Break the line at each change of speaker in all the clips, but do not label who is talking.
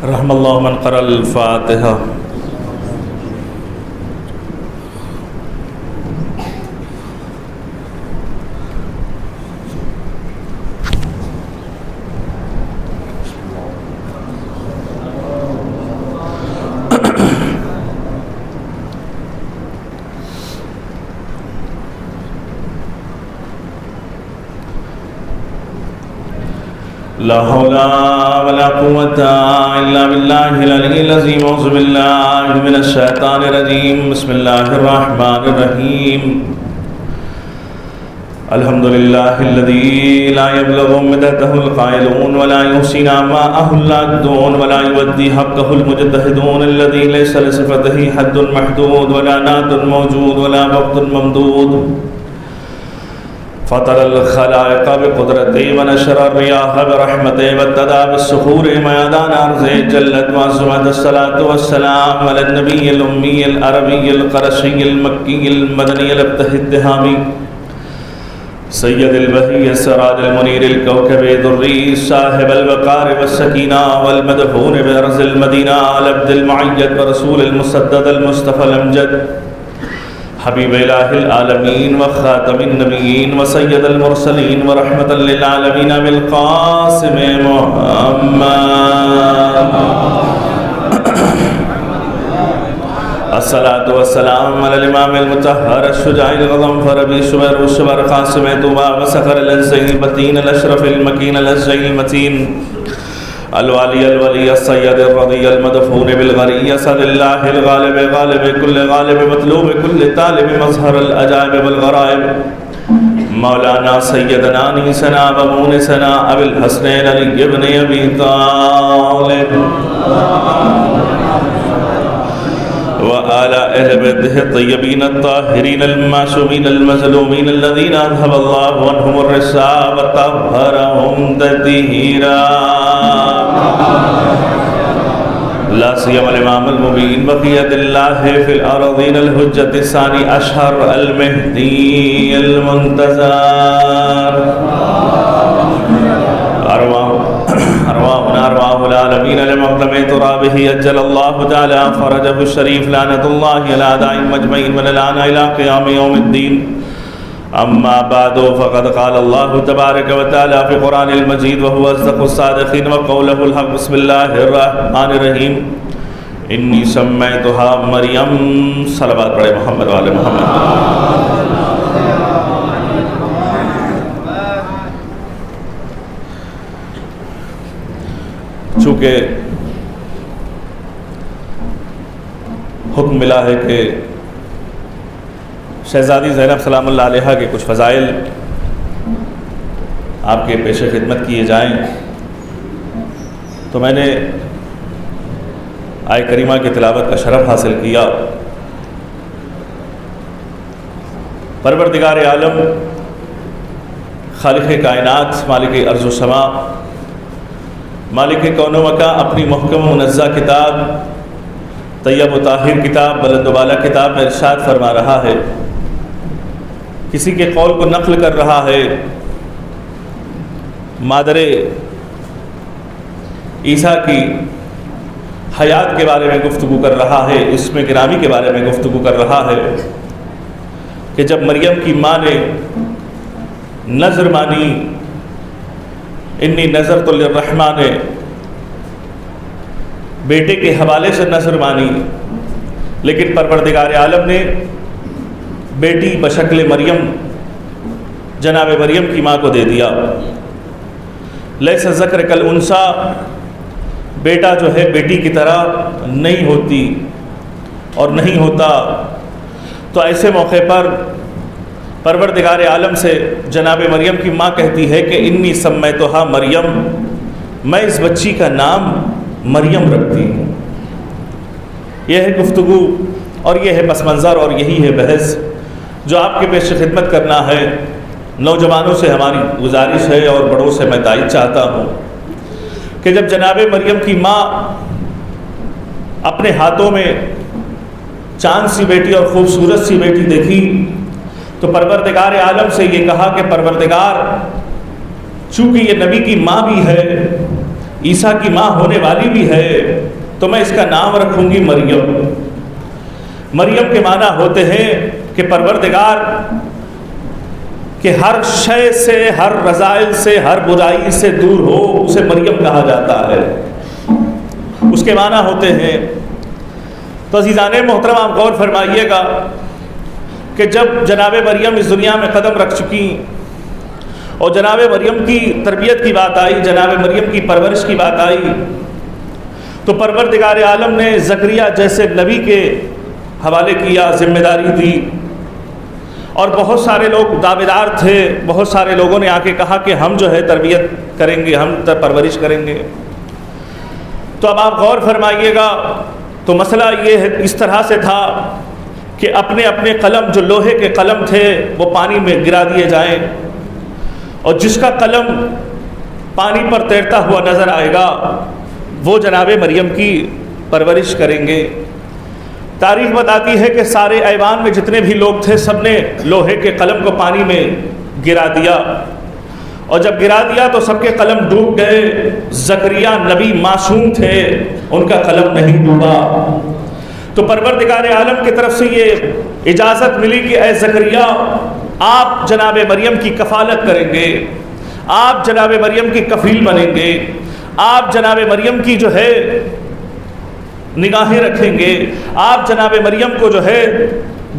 رحم اللہ من قرأ الفاتحہ. لا حول ولا قوة إلا بالله العلي العظيم. أعوذ بالله من الشيطان الرجيم. بسم الله الرحمن الرحيم. الحمد لله الذي لا يبلغ مدته القائلون ولا يحصي نعماءه العادون ولا يودي حقه المجتهدون الذي ليس لصفته حد محدود ولا نعت موجود ولا وقت ممدود. فطر الخلائق بقدرته ونشر الرياح برحمته وابتدى بالصخور ميدان أرضه جلت وعظمت. الصلاة والسلام على النبي الأمي العربي القرشي المكي المدني الابتهي التهامي سيد البهي السراج المنير الكوكب الدري صاحب الوقار والسكينة والمدفون بأرض المدينة العبد المعيد ورسول المسدد المصطفى الأمجد حبیب الہ العالمین وخاتم النبیین وسید المرسلین ورحمۃ للعالمین بالقاسم محمد. الصلاة والسلام علی الامام المطہر الشجاع الغضنفر ابی شبیر والشبر قاسم طوبى وسخر الانزی البطین الاشرف المکین الاشجع المتین الوالی الولی السید الرضی المدفون بالغری اسد اللہ الغالب غالب کل غالب مطلوب کل طالب مظہر العجائب والغرائب مولانا سیدنا نیسنا ومونسنا ابی الحسنین علی ابن ابی طالب وآل اہل بیتہ الطیبین الطاہرین المعصومین المظلومین الذین اذهب اللہ عنہم الرجس وطہرہم تطہیرا. لا سیما الامام المبین بقیت اللہ فی الارضین الحجت الثانی اشہر المہدی المنتظر. ارواحنا ارواح العالمین لمقدم ترابہ اجل اللہ تعالی فرجہ الشریف لعنت اللہ علی اعدائهم اجمعین وللعنہ الى قیام یوم الدین. اما بعد فقد قال اللہ تبارک و تعالی فی قرآن المجید وهو اصدق الصادقین وقولہ الحق. بسم اللہ الرحمن الرحیم. انی سمیتها مریم. صلوات پڑھے محمد وعلی محمد. چونکہ حکم ملا ہے کہ شہزادی زینب سلام اللہ علیہا کے کچھ فضائل آپ کے پیش خدمت کیے جائیں، تو میں نے آیہ کریمہ کی تلاوت کا شرف حاصل کیا. پروردگار عالم خالق کائنات مالک ارض و سما مالک کون و مکان اپنی محکم و منزہ کتاب طیب و طاہر کتاب بلند و بالا کتاب میں ارشاد فرما رہا ہے، کسی کے قول کو نقل کر رہا ہے، مادر عیسیٰ کی حیات کے بارے میں گفتگو کر رہا ہے، اسم گرامی کے بارے میں گفتگو کر رہا ہے کہ جب مریم کی ماں نے نظر مانی، انی نظرت للرحمن، بیٹے کے حوالے سے نظر مانی، لیکن پروردگار عالم نے بیٹی بشکل مریم جناب مریم کی ماں کو دے دیا. لیس الذکر کالانثیٰ، بیٹا جو ہے بیٹی کی طرح نہیں ہوتی اور نہیں ہوتا. تو ایسے موقع پر پروردگار عالم سے جناب مریم کی ماں کہتی ہے کہ انی سمیتھا مریم، میں اس بچی کا نام مریم رکھتی ہوں. یہ ہے گفتگو اور یہ ہے پس منظر اور یہی ہے بحث جو آپ کے پیش خدمت کرنا ہے. نوجوانوں سے ہماری گزارش ہے اور بڑوں سے میں تائید چاہتا ہوں کہ جب جناب مریم کی ماں اپنے ہاتھوں میں چاند سی بیٹی اور خوبصورت سی بیٹی دیکھی تو پروردگار عالم سے یہ کہا کہ پروردگار، چونکہ یہ نبی کی ماں بھی ہے عیسیٰ کی ماں ہونے والی بھی ہے تو میں اس کا نام رکھوں گی مریم۔ مریم کے معنی ہوتے ہیں کہ پروردگار کہ ہر شے سے، ہر رذائل سے، ہر برائی سے دور ہو، اسے مریم کہا جاتا ہے، اس کے معنی ہوتے ہیں۔ تو عزیزان محترم آپ غور فرمائیے گا کہ جب جناب مریم اس دنیا میں قدم رکھ چکی اور جناب مریم کی تربیت کی بات آئی، جناب مریم کی پرورش کی بات آئی، تو پروردگار عالم نے زکریا جیسے نبی کے حوالے کیا، ذمہ داری دی، اور بہت سارے لوگ دعویدار تھے، بہت سارے لوگوں نے آ کے کہا کہ ہم جو ہے تربیت کریں گے، ہم پرورش کریں گے۔ تو اب آپ غور فرمائیے گا، تو مسئلہ یہ ہے اس طرح سے تھا کہ اپنے اپنے قلم جو لوہے کے قلم تھے وہ پانی میں گرا دیے جائیں، اور جس کا قلم پانی پر تیرتا ہوا نظر آئے گا وہ جناب مریم کی پرورش کریں گے۔ تاریخ بتاتی ہے کہ سارے ایوان میں جتنے بھی لوگ تھے سب نے لوہے کے قلم کو پانی میں گرا دیا، اور جب گرا دیا تو سب کے قلم ڈوب گئے۔ زکریا نبی معصوم تھے، ان کا قلم نہیں ڈوبا۔ تو پروردگار عالم کی طرف سے یہ اجازت ملی کہ اے زکریا آپ جناب مریم کی کفالت کریں گے، آپ جناب مریم کی کفیل بنیں گے، آپ جناب مریم کی جو ہے نگاہیں رکھیں گے، آپ جناب مریم کو جو ہے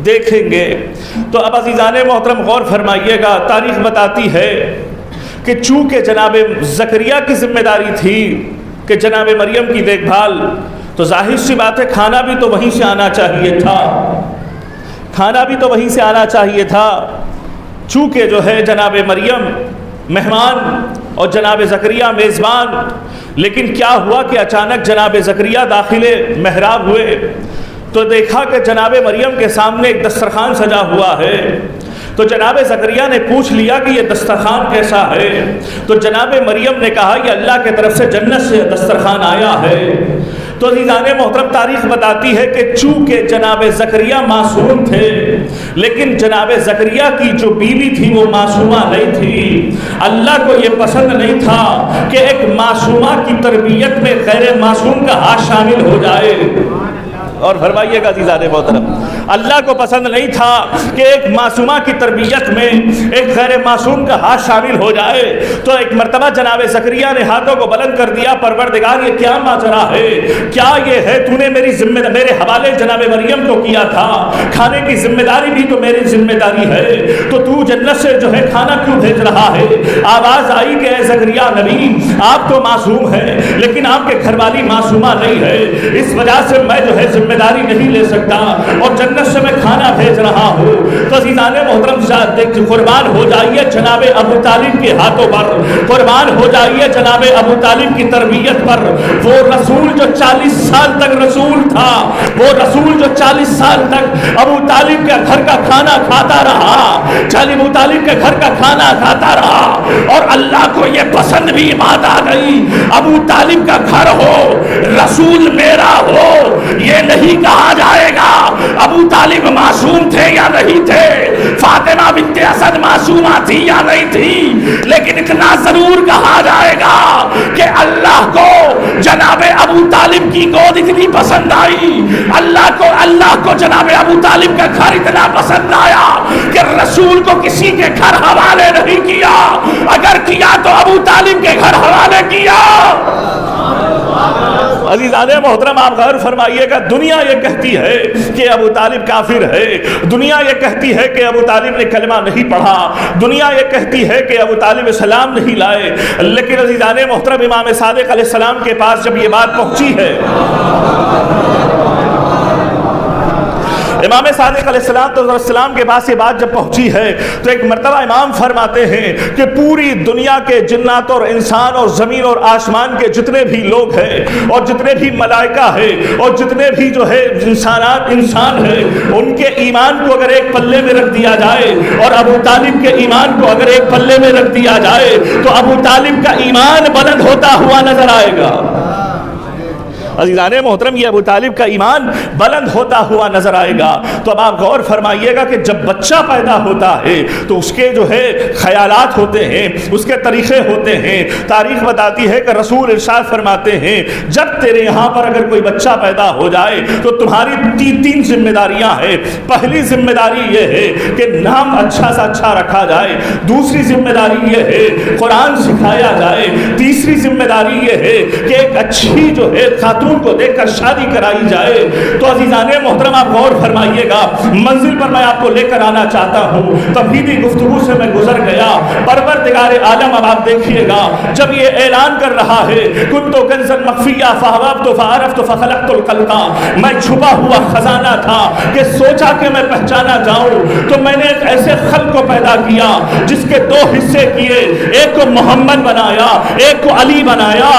دیکھیں گے۔ تو اب عزیزان محترم غور فرمائیے گا، تاریخ بتاتی ہے کہ چونکہ جناب زکریا کی ذمہ داری تھی کہ جناب مریم کی دیکھ بھال، تو ظاہر سی بات ہے کھانا بھی تو وہیں سے آنا چاہیے تھا، کھانا بھی تو وہیں سے آنا چاہیے تھا۔ چونکہ جو ہے جناب مریم مہمان اور جناب زکریا میزبان، لیکن کیا ہوا کہ اچانک جناب زکریا داخل محراب ہوئے تو دیکھا کہ جناب مریم کے سامنے ایک دسترخوان سجا ہوا ہے۔ تو جناب زکریا نے پوچھ لیا کہ یہ دسترخوان کیسا ہے؟ تو جناب مریم نے کہا یہ اللہ کی طرف سے جنت سے دسترخوان آیا ہے۔ تو عزیزان محترم تاریخ بتاتی ہے کہ چونکہ جناب زکریا معصوم تھے، لیکن جناب زکریا کی جو بیوی تھی وہ معصومہ نہیں تھی۔ اللہ کو یہ پسند نہیں تھا کہ ایک معصومہ کی تربیت میں غیر معصوم کا ہاتھ شامل ہو جائے۔ اور فرمائیے گا عزیزان محترم، اللہ کو پسند نہیں تھا کہ ایک معصومہ کی تربیت میں ایک غیر معصوم کا ہاتھ شامل ہو جائے۔ تو ایک مرتبہ جناب زکریا نے ہاتھوں کو بلند کر دیا، پروردگار یہ کیا ماجرا ہے؟ کیا یہ ہے تو نے میرے حوالے جناب مریم کو کیا تھا، کھانے کی ذمہ داری بھی تو میری ذمہ داری ہے، تو جنت سے جو ہے کھانا کیوں بھیج رہا ہے؟ آواز آئی کہ اے زکریا نبی آپ تو معصوم ہیں لیکن آپ کے گھر والی معصومہ نہیں ہے، اس وجہ سے میں جو ہے ذمہ داری نہیں لے سکتا اور جنت سے میں کھانا بھیج رہا ہوں۔ تو عزیزان محترم قربان ہو جائیے جناب ابو طالب کے ہاتھوں پر، قربان ہو جائیے جناب ابو طالب کی تربیت پر۔ وہ رسول جو 40 سال تک رسول تھا، وہ رسول جو 40 سال تک ابو طالب کے گھر کا کھانا کھاتا رہا، ابو طالب کے گھر کا کھانا کھاتا رہا، اور اللہ کو یہ پسند بھی بات آ گئی ابو طالب کا گھر ہو رسول میرا ہو، یہ نہیں کہا جائے گا ابو طالب معصوم تھے یا نہیں تھے، فاطمہ بنت اسد معصومہ تھی یا نہیں تھی، لیکن اتنا ضرور کہا جائے گا کہ اللہ کو جناب ابو طالب کی گود اتنی پسند آئی، اللہ کو جناب ابو طالب کا گھر اتنا پسند آیا کہ رسول کو کسی کے گھر حوالے نہیں کیا، اگر کیا تو ابو طالب کے گھر حوالے کیا۔ عزیزان محترم آپ غور فرمائیے گا، دنیا یہ کہتی ہے کہ ابو طالب کافر ہے، دنیا یہ کہتی ہے کہ ابو طالب نے کلمہ نہیں پڑھا، دنیا یہ کہتی ہے کہ ابو طالب اسلام نہیں لائے، لیکن عزیزان محترم امام صادق علیہ السلام کے پاس جب یہ بات پہنچی ہے، امام صادق علیہ السلام کے پاس یہ بات جب پہنچی ہے تو ایک مرتبہ امام فرماتے ہیں کہ پوری دنیا کے جنات اور انسان اور زمین اور آسمان کے جتنے بھی لوگ ہیں اور جتنے بھی ملائکہ ہیں اور جتنے بھی جو ہے انسان ہیں، ان کے ایمان کو اگر ایک پلے میں رکھ دیا جائے اور ابو طالب کے ایمان کو اگر ایک پلے میں رکھ دیا جائے تو ابو طالب کا ایمان بلند ہوتا ہوا نظر آئے گا۔ عزیزان محترم یہ ابو طالب کا ایمان بلند ہوتا ہوا نظر آئے گا. تو اب آپ غور فرمائیے گا کہ جب بچہ پیدا ہوتا ہے تو اس کے جو ہے خیالات ہوتے ہیں, اس کے طریقے ہوتے ہیں. تاریخ بتاتی ہے کہ رسول ارشاد فرماتے ہیں جب تیرے یہاں پر اگر کوئی بچہ پیدا ہو جائے تو تمہاری تین ذمہ داریاں ہیں. پہلی ذمہ داری یہ ہے کہ نام اچھا سا اچھا رکھا جائے. دوسری ذمہ داری یہ ہے قرآن سکھایا جائے. تیسری ذمہ داری یہ ہے کہ ایک اچھی جو ہے خاتون کو دیکھ کر شادی کرائی جائے. تو عزیزان محترم آپ غور فرمائیے گا, منزل پر میں آپ کو لے کر آنا چاہتا ہوں. تمہیدی گفتگو سے میں گزر گیا. پروردگار عالم اب آپ دیکھیے گا جب یہ اعلان کر رہا ہے کنت کنزا مخفیا فاحببت فعرفت فخلقت الخلق, میں چھپا ہوا خزانہ تھا کہ سوچا کہ میں پہچانا جاؤں تو میں نے ایک ایسے خلق کو پیدا کیا جس کے دو حصے کیے, ایک کو محمد بنایا ایک کو علی بنایا.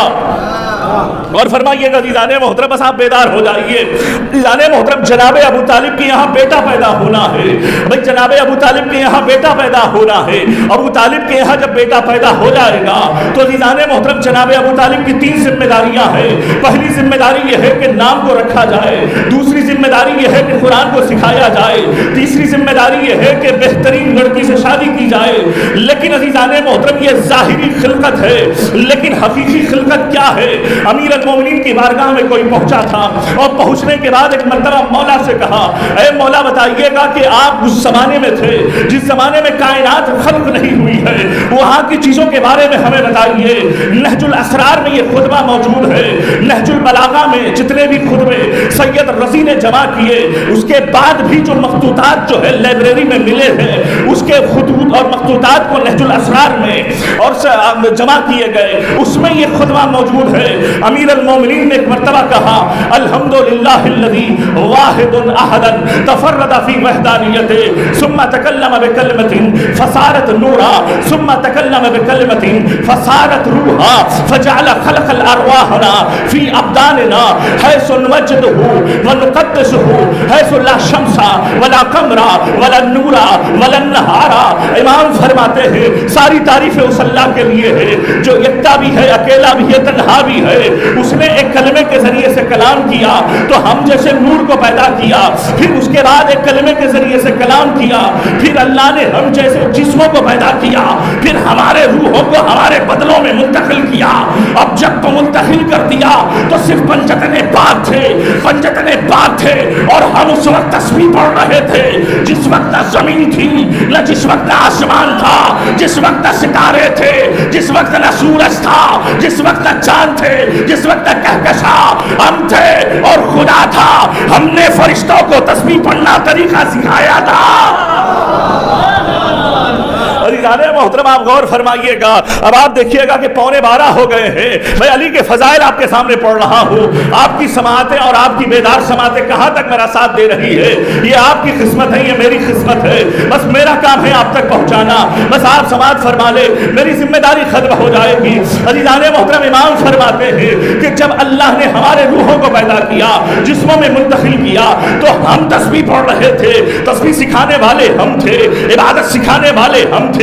اور فرمائیے گا عزیزان محترم بس آپ بیدار ہو جائیے. عزیزان محترم جناب ابو طالب کے یہاں بیٹا پیدا ہونا ہے. بھائی جناب ابو طالب کے یہاں بیٹا پیدا ہونا ہے. ابو طالب کے یہاں جب بیٹا پیدا ہو جائے گا تو عزیزان محترم جناب ابو طالب کی تین ذمہ داریاں ہیں. پہلی ذمہ داری یہ ہے کہ نام کو رکھا جائے. دوسری ذمہ داری یہ ہے کہ قرآن کو سکھایا جائے. تیسری ذمہ داری یہ ہے کہ بہترین لڑکی سے شادی کی جائے. لیکن عزیزان محترم یہ ظاہری خلقت ہے, لیکن حقیقی خلقت کیا ہے؟ امیر المومنین کی بارگاہ میں کوئی پہنچا تھا اور پہنچنے کے بعد ایک مرتبہ مولا سے کہا اے مولا بتائیے گا کہ آپ اس زمانے میں تھے جس زمانے میں کائنات خلق نہیں ہوئی ہے, وہاں کی چیزوں کے بارے میں ہمیں بتائیے. نہج الاسرار میں یہ خطبہ موجود ہے. نہج البلاغہ میں جتنے بھی خطبے سید رضی نے جمع کیے اس کے بعد بھی جو مخطوطات جو ہے لائبریری میں ملے ہیں اس کے خطوط اور مخطوطات کو نہج الاسرار میں اور جمع کیے گئے, اس میں یہ خطبہ موجود ہے. امیر المومنین نے ایک مرتبہ کہا الحمدللہ الذی واحد احد تفرد فی وحدانیتہ ثم تکلم بکلمۃ فصارت نورا ثم تکلم بکلمۃ فصارت روحا فجعل خلق الارواحنا فی ابداننا حیث نمجدہ ونقدسہ حیث لا شمس ولا قمر ولا نور ولا نہار. امام فرماتے ہیں ساری تعریف اس اللہ کے لیے ہے جو یکتا بھی ہے, اکیلا بھی ہے, تنہا بھی ہے. اس نے ایک کلمے کے ذریعے سے کلام کیا تو ہم جیسے نور کو پیدا کیا, پھر اس کے بعد ایک کلمے کے ذریعے سے کلام کیا, پھر اللہ نے ہم جیسے جسموں کو پیدا کیا, پھر ہمارے روحوں کو ہمارے بدلوں میں منتقل کیا. اب جب تو منتقل کر دیا تو صرف پنجتن پاک تھے اور ہم اس وقت تسبیح پڑھ رہے تھے جس وقت نہ زمین تھی نہ جس وقت نہ آسمان تھا, جس وقت نہ ستارے تھے, جس وقت نہ سورج تھا, جس وقت نہ چاند تھے, جس وقت کہکشا ہم تھے اور خدا تھا. ہم نے فرشتوں کو تسبیح پڑھنا طریقہ سکھایا تھا. عزیزان محترم آپ غور فرمائیے گا. اب آپ دیکھیے گا کہ 11:15 ہو گئے ہیں. میں علی کے فضائل آپ کے سامنے پڑھ رہا ہوں. آپ کی سماعتیں اور آپ کی بیدار سماعتیں کہاں تک میرا ساتھ دے رہی ہے یہ آپ کی قسمت ہے, یہ میری قسمت ہے. بس میرا کام ہے آپ تک پہنچانا. بس آپ سماعت فرما لے, میری ذمہ داری ختم ہو جائے گی. عزیزان محترم امام فرماتے ہیں کہ جب اللہ نے ہمارے روحوں کو پیدا کیا, جسموں میں منتقل کیا, تو ہم تسبیح پڑھ رہے تھے. تسبیح سکھانے والے ہم تھے, عبادت سکھانے والے ہم تھے,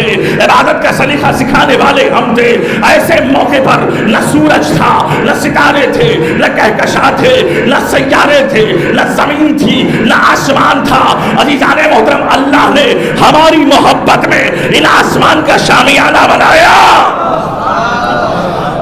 عبادت کا سلیقہ سکھانے والے ہم تھے. ایسے موقع پر نہ سورج تھا, نہ ستارے تھے, نہ کہکشاں تھے, نہ سیارے تھے, نہ زمین تھی, نہ آسمان تھا. عزیزان محترم اللہ نے ہماری محبت میں ان آسمان کا شامیانہ بنایا.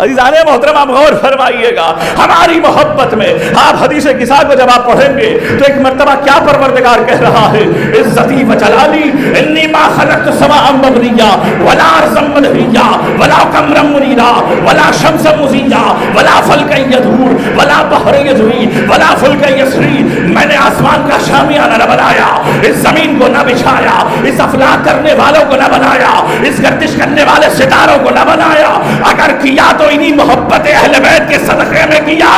عزیزان محترم آپ غور فرمائیے گا ہماری محبت میں. آپ حدیث قصہ کو جب آپ پڑھیں گے تو ایک مرتبہ کیا پروردگار کہہ رہا ہے, عزتی و جلالی انی ما خلقت سماء مبنیا ولا ارضا مدحیا ولا قمرا منیرا ولا شمسا مضیا ولا فلکا یدور ولا بحر یجری ولا فلکا یسری. میں نے آسمان کا شامیانہ نہ بنایا, اس زمین کو نہ بچھایا, اس افلاک کرنے والوں کو نہ بنایا, اس گردش کرنے والے ستاروں کو نہ بنایا. اگر کیا تو انہی محبت اہل بیت کے صدقے میں کیا.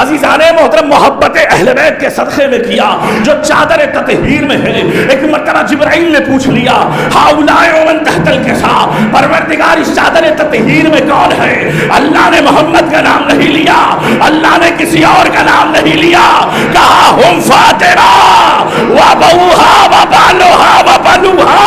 عزیزان محترم محبت اہل بیت کے صدقے میں کیا جو چادر تطہیر میں ہے. ایک مرتبہ جبرائیل نے پوچھ لیا ہاؤلائے ومن تحت الکسا, پروردگار اس چادر تطہیر میں کون ہے؟ اللہ نے محمد کا نام نہیں لیا, اللہ نے کسی اور کا نام نہیں لیا, کہا ہم فاترہ وبوہا وبالوہا وبنوہا.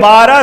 12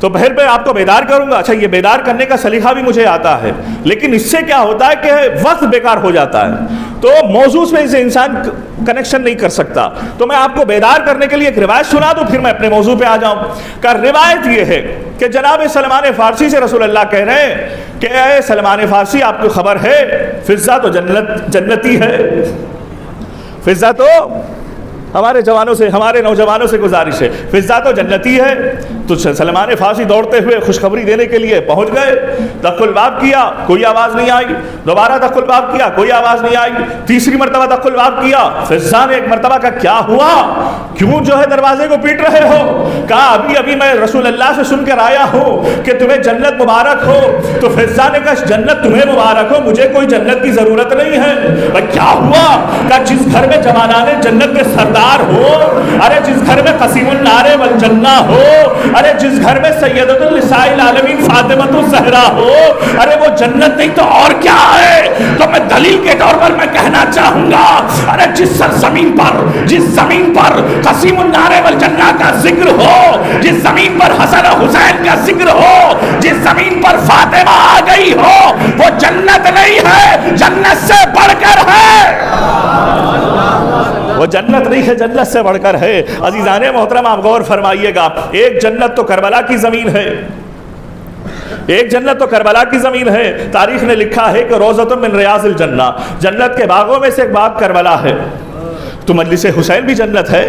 تو پھر میں آپ کو بیدار کروں گا. اچھا یہ بیدار کرنے کا سلیقہ بھی مجھے آتا ہے, لیکن اس سے کیا ہوتا ہے کہ وقت بیکار ہو جاتا ہے, تو موضوع میں سے انسان کنیکشن نہیں کر سکتا. تو میں آپ کو بیدار کرنے کے لیے ایک روایت سنا دوں, پھر میں اپنے موضوع پہ آ جاؤں. کہ روایت یہ ہے کہ جناب سلمان فارسی سے رسول اللہ کہہ رہے ہیں کہ اے سلمان فارسی, آپ کو خبر ہے فضہ تو جنتی ہے. فضہ تو ہمارے جوانوں سے, ہمارے نوجوانوں سے گزارش ہے, فضہ تو جنتی ہے. تو سلمان فارسی دوڑتے ہوئے خوشخبری دینے کے لیے پہنچ گئے. دق الباب کیا, کوئی آواز نہیں آئی. دوبارہ دق الباب کیا, کوئی آواز نہیں آئی. تیسری مرتبہ دق الباب کیا. فضہ نے ایک مرتبہ کہا کیا ہوا, کیوں جو ہے دروازے کو پیٹ رہے ہو؟ کہا ابھی ابھی میں رسول اللہ سے سن کر آیا ہوں کہ تمہیں جنت مبارک ہو. تو فضہ نے کہا جنت تمہیں مبارک ہو, مجھے کوئی جنت کی ضرورت نہیں ہے. کیا ہوا؟ کہا جس گھر میں جوانان جنت کے سردار ہو, ارے جس گھر میں قسیم النار والجنہ ہو, ارے جس گھر میں سیدۃ النساء العالمین فاطمۃ الزہرا ہو, ارے وہ جنت نہیں تو اور کیا ہے؟ تو میں دلیل کے طور پر میں کہنا چاہوں گا, ارے جس سرزمین پر, جس زمین پر قسیم النار والجنہ کا ذکر ہو, جس زمین پر حسن و حسین کا ذکر ہو, جس زمین پر فاطمہ آ گئی ہو, وہ جنت نہیں ہے, جنت سے بڑھ کر ہے. وہ جنت نہیں ہے, جنت سے بڑھ کر ہے. عزیزان محترم آپ غور فرمائیے گا, ایک جنت تو کربلا کی زمین ہے, ایک جنت تو کربلا کی زمین ہے. تاریخ نے لکھا ہے کہ روضۃ من ریاض الجنہ, جنت کے باغوں میں سے ایک باغ کربلا ہے. تو مجلس حسین بھی جنت ہے,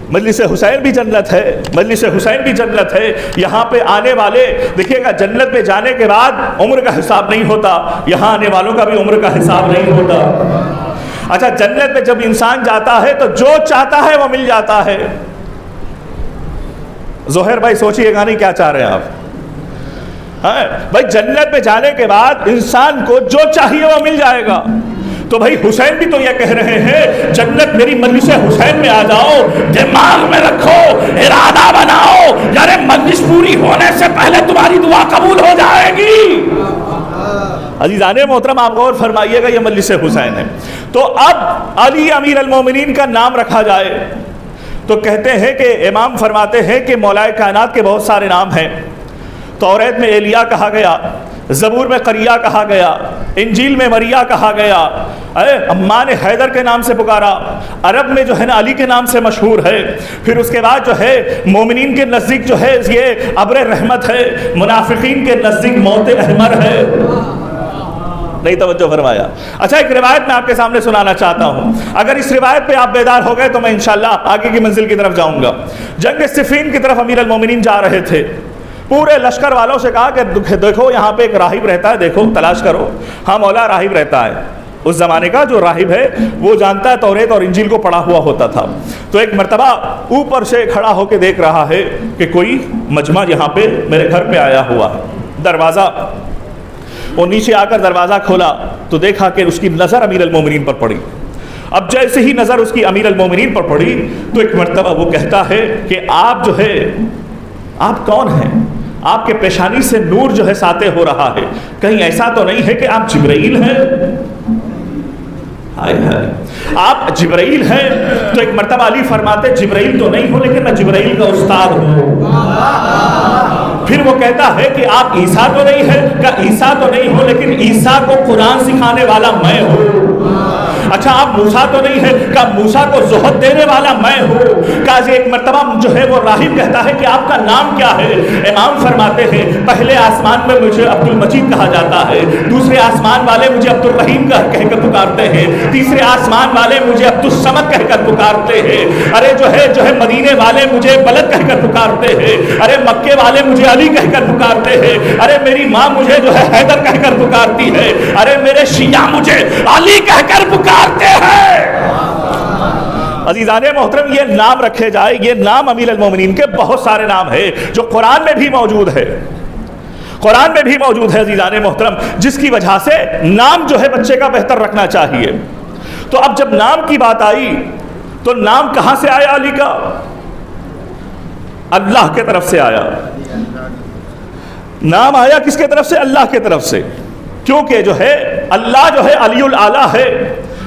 مجلس حسین بھی جنت ہے, مجلس حسین بھی جنت ہے. یہاں پہ آنے والے دیکھیے گا, جنت پہ جانے کے بعد عمر کا حساب نہیں ہوتا, یہاں آنے والوں کا بھی عمر کا حساب نہیں ہوتا. اچھا جنت میں جب انسان جاتا ہے تو جو چاہتا ہے وہ مل جاتا ہے. زہیر بھائی سوچئے گا نہیں کیا چاہ رہے ہیں آپ؟ بھائی جنت میں جانے کے بعد انسان کو جو چاہیے وہ مل جائے گا. تو بھائی حسین بھی تو یہ کہہ رہے ہیں جنت میری مجلس حسین میں آ جاؤ, دماغ میں رکھو, ارادہ بناؤ, یار مجلس پوری ہونے سے پہلے تمہاری دعا قبول ہو جائے گی. عزیزان محترم آپ غور فرمائیے گا, یہ مجلس حسین ہے. تو اب علی امیر المومنین کا نام رکھا جائے تو کہتے ہیں کہ امام فرماتے ہیں کہ مولائے کائنات کے بہت سارے نام ہیں. توریت میں ایلیا کہا گیا, زبور میں قریہ کہا گیا, انجیل میں مریا کہا گیا, امان حیدر کے نام سے پکارا, عرب میں جو ہے نا علی کے نام سے مشہور ہے. پھر اس کے بعد جو ہے مومنین کے نزدیک جو ہے یہ ابر رحمت ہے, منافقین کے نزدیک موت احمر ہے. نہیں توجہ فرمایا. اچھا ایک روایت میں آپ کے سامنے سنانا چاہتا ہوں, اگر اس روایت پہ آپ بیدار ہو گئے تو میں انشاءاللہ آگے کی منزل کی طرف جاؤں گا. جنگ صفین کی طرف امیر المومنین جا رہے تھے, پورے لشکر والوں سے کہا کہ دیکھو یہاں پہ ایک راہب رہتا ہے, دیکھو تلاش کرو. ہاں مولا راہب رہتا ہے. اس زمانے کا جو راہب ہے وہ جانتا ہے توریت اور انجیل کو پڑھا ہوا ہوتا تھا. تو ایک مرتبہ اوپر سے کھڑا ہو کے دیکھ رہا ہے کہ کوئی مجمع یہاں پہ میرے گھر پہ آیا ہوا ہے. دروازہ, وہ نیچے آ کر دروازہ کھولا تو دیکھا کہ اس کی نظر امیر المومنین پر پڑی. اب جیسے ہی نظر اس کی امیر المومنین پر پڑی تو ایک مرتبہ وہ کہتا ہے کہ آپ جو ہے, آپ کون ہیں؟ آپ کے پیشانی سے نور جو ہے ساطع ہو رہا ہے, کہیں ایسا تو نہیں ہے کہ آپ جبرائیل ہیں؟ آپ جبرائیل ہیں؟ تو ایک مرتبہ علی فرماتے جبرائیل تو نہیں ہوں لیکن میں جبرائیل کا استاد ہوں. پھر وہ کہتا ہے کہ آپ عیسیٰ تو نہیں ہے, کہ عیسیٰ تو نہیں ہوں لیکن عیسیٰ کو قرآن سکھانے والا میں ہوں. اچھا آپ موسیٰ تو نہیں ہے, کہ موسیٰ کو زہد دینے والا میں ہوں. کہ ایک مرتبہ جو ہے وہ راہب کہتا ہے کہ آپ کا نام کیا ہے؟ امام فرماتے ہیں پہلے آسمان میں مجھے عبد المجید کہا جاتا ہے, دوسرے آسمان والے مجھے عبد الرحیم کہہ کر پکارتے ہیں, تیسرے آسمان والے مجھے عبد الصمد کہہ کر پکارتے ہیں, ارے جو ہے مدینے والے مجھے بلد کہہ کر پکارتے ہیں, ارے مکے والے مجھے علی کہہ کر پکارتے ہیں, ارے میری ماں مجھے جو ہے حیدر کہہ کر پکارتی ہے, ارے میرے شیعہ مجھے علی کہہ کر پکارتے ہیں. عزیزان محترم یہ نام رکھے جائے, یہ نام امیر المومنین کے بہت سارے نام ہیں جو قرآن میں بھی موجود ہے, قرآن میں بھی موجود ہے عزیزان محترم, جس کی وجہ سے نام جو ہے بچے کا بہتر رکھنا چاہیے. تو اب جب نام کی بات آئی تو نام کہاں سے آیا علی کا؟ اللہ کے طرف سے آیا. نام آیا کس کے طرف سے؟ اللہ کے طرف سے. کیونکہ جو ہے اللہ جو ہے علی الاعلیٰ ہے,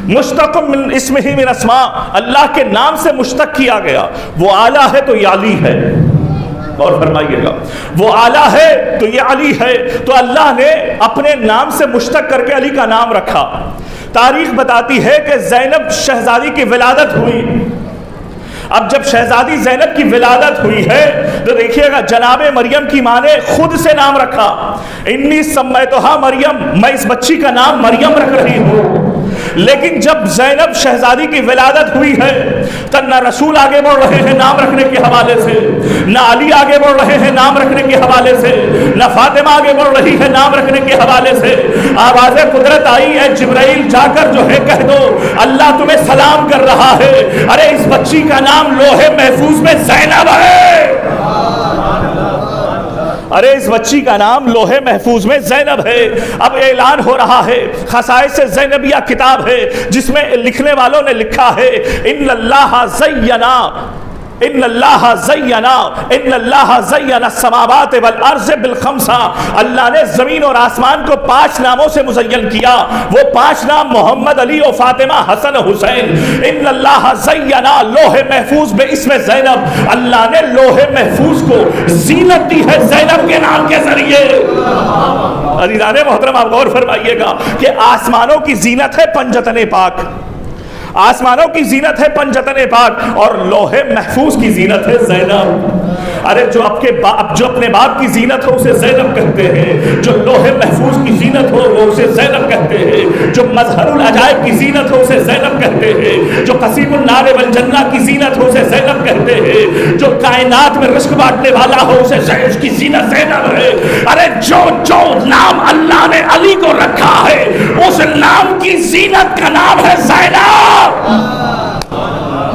مشتق من اسمہ من اسماء, اللہ کے نام سے مشتق کیا گیا. وہ اعلیٰ ہے تو یہ علی ہے. اور فرمائیے گا وہ اعلیٰ ہے تو یہ علی ہے، تو اللہ نے اپنے نام سے مشتق کر کے علی کا نام رکھا۔ تاریخ بتاتی ہے کہ زینب شہزادی کی ولادت ہوئی۔ اب جب شہزادی زینب کی ولادت ہوئی ہے تو دیکھیے گا جناب مریم کی ماں نے خود سے نام رکھا، انی سمیتھا مریم، میں اس بچی کا نام مریم رکھ رہی ہوں۔ لیکن جب زینب شہزادی کی ولادت ہوئی ہے تو نہ رسول آگے بڑھ رہے ہیں نام رکھنے کے حوالے سے، نہ علی آگے بڑھ رہے ہیں نام رکھنے کے حوالے سے، نہ فاطمہ آگے بڑھ رہی ہے نام رکھنے کے حوالے سے۔ آواز قدرت آئی، اے جبرائیل جا کر جو ہے کہہ دو اللہ تمہیں سلام کر رہا ہے، ارے اس بچی کا نام لوہے محفوظ میں زینب ہے، ارے اس بچی کا نام لوہے محفوظ میں زینب ہے۔ اب اعلان ہو رہا ہے، خصائص زینبیہ کتاب ہے جس میں لکھنے والوں نے لکھا ہے ان اللہ زینا ان اللہ زینا ان اللہ زینا السماوات والارض بالخمسہ، اللہ نے زمین اور آسمان کو 5 ناموں سے مزین کیا، وہ 5 نام محمد، علی و فاطمہ، حسن حسین۔ ان اللہ زینا لوح محفوظ بے اسم زینب، اللہ نے لوح محفوظ کو زینت دی ہے زینب کے نام کے ذریعے۔ عزیزان محترم آپ غور فرمائیے گا کہ آسمانوں کی زینت ہے پنجتن پاک، آسمانوں کی زینت ہے پنجتن پاک، اور لوح محفوظ کی زینت ہے زینب۔ ارے جو اپنے باپ کی زینت ہو اسے زینب کہتے ہیں، جو لوح محفوظ کی زینت ہو وہ اسے زینب کہتے ہیں، جو مظہر العجائب کی زینت ہو اسے زینب کہتے ہیں، جو قصیب النار والجنہ کی زینت ہو اسے زینب کہتے ہیں، جو کائنات میں رزق بانٹنے والا ہو اسے اس کی زینت زینب ہے۔ ارے جو نام اللہ نے علی کو رکھا ہے اس نام کی زینت کا نام ہے زینب۔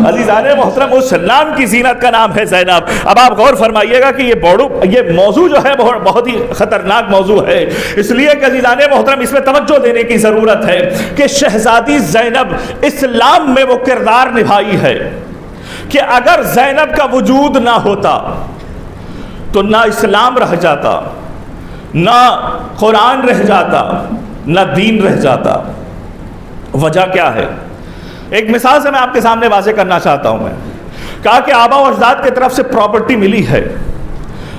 عزیزان محترم اس نام کی زینت کا نام ہے زینب۔ اب آپ غور فرمائیے گا کہ یہ موضوع جو ہے بہت ہی خطرناک موضوع ہے، اس لیے کہ عزیزان محترم اس میں توجہ دینے کی ضرورت ہے کہ شہزادی زینب اسلام میں وہ کردار نبھائی ہے کہ اگر زینب کا وجود نہ ہوتا تو نہ اسلام رہ جاتا، نہ قرآن رہ جاتا، نہ دین رہ جاتا۔ وجہ کیا ہے؟ ایک مثال سے میں آپ کے سامنے واضح کرنا چاہتا ہوں۔ میں کہا کہ آبا و اجداد کی طرف سے پراپرٹی ملی ہے،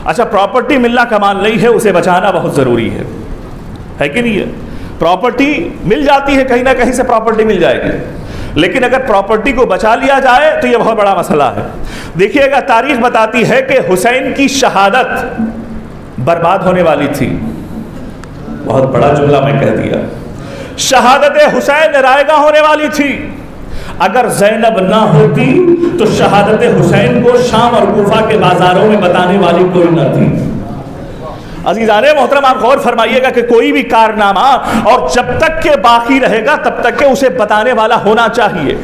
اچھا پراپرٹی ملنا کمال نہیں ہے، اسے بچانا بہت ضروری ہے کہ نہیں ہے؟ پراپرٹی مل جاتی ہے، کہیں نہ کہیں سے پراپرٹی مل جائے گی، لیکن اگر پراپرٹی کو بچا لیا جائے تو یہ بہت بڑا مسئلہ ہے۔ دیکھیے گا تاریخ بتاتی ہے کہ حسین کی شہادت برباد ہونے والی تھی، بہت بڑا جملہ میں کہہ دیا، شہادت حسین رائے گاہ ہونے والی تھی۔ اگر زینب نہ ہوتی تو شہادت حسین کو شام اور کوفہ کے بازاروں میں بتانے والی کوئی نہ تھی۔ عزیزان محترم آپ غور فرمائیے گا کہ کوئی بھی کارنامہ اور جب تک کہ باقی رہے گا تب تک کہ اسے بتانے والا ہونا چاہیے۔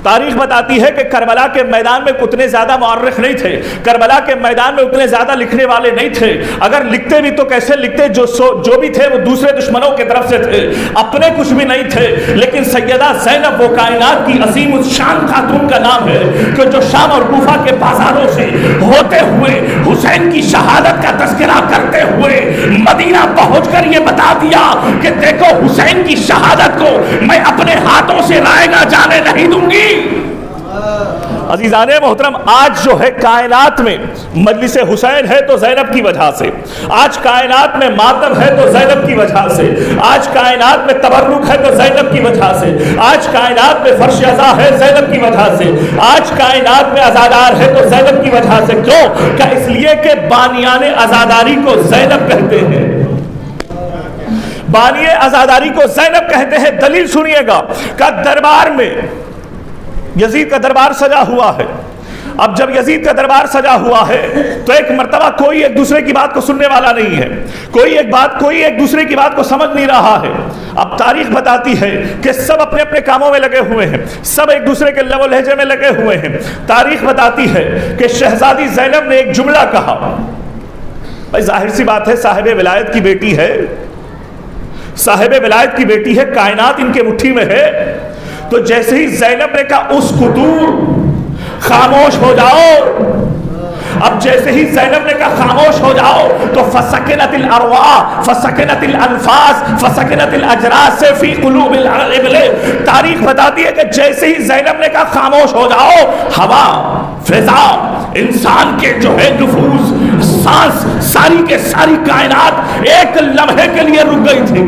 تاریخ بتاتی ہے کہ کربلا کے میدان میں اتنے زیادہ مورخ نہیں تھے، کربلا کے میدان میں اتنے زیادہ لکھنے والے نہیں تھے، اگر لکھتے بھی تو کیسے لکھتے، جو بھی تھے وہ دوسرے دشمنوں کی طرف سے تھے، اپنے کچھ بھی نہیں تھے۔ لیکن سیدہ زینب وہ کائنات کی عظیم الشان خاتون کا نام ہے کہ جو شام اور کوفہ کے بازاروں سے ہوتے ہوئے حسین کی شہادت کا تذکرہ کرتے ہوئے مدینہ پہنچ کر یہ بتا دیا کہ دیکھو حسین کی شہادت کو میں اپنے ہاتھوں سے رائے گاہ جانے نہیں دوں گی۔ عزیزان محترم آج جو ہے کائنات میں مجلس حسین ہے تو زینب کی وجہ سے، آج کائنات میں ماتم ہے تو زینب کی وجہ سے، آج کائنات میں تبرک ہے تو زینب کی وجہ سے، آج کائنات میں فرش عزا ہے زینب کی وجہ سے، آج کائنات میں عزادار ہے تو زینب کی وجہ سے۔ کیوں؟ کہ اس لیے کہ بانیان عزاداری کو زینب کہتے ہیں، بانی عزاداری کو زینب کہتے ہیں۔ دلیل سنیے گا کہ دربار میں یزید کا دربار سجا ہوا ہے، اب جب یزید کا دربار سجا ہوا ہے تو ایک مرتبہ کوئی ایک دوسرے کی بات کو سننے والا نہیں ہے، کوئی ایک دوسرے کی بات کو سمجھ نہیں رہا ہے۔ اب تاریخ بتاتی ہے کہ سب اپنے اپنے کاموں میں لگے ہوئے ہیں، سب ایک دوسرے کے لب و لہجے میں لگے ہوئے ہیں۔ تاریخ بتاتی ہے کہ شہزادی زینب نے ایک جملہ کہا، بھائی ظاہر سی بات ہے صاحب ولایت کی بیٹی ہے، صاحب ولایت کی بیٹی ہے، کائنات ان کے مٹھی میں ہے، تو جیسے ہی زینب نے کہا اس قطور خاموش ہو جاؤ، اب جیسے ہی زینب نے کہا خاموش ہو جاؤ تو فسکنت الارواح فسکنت الانفاس فسکنت الاجراس سے فی قلوب الابل۔ تاریخ بتاتی ہے کہ جیسے ہی زینب نے کہا خاموش ہو جاؤ، ہوا فضا، انسان کے جو ہے نفوس، سانس، ساری کے ساری کائنات ایک لمحے کے لیے رک گئی تھی.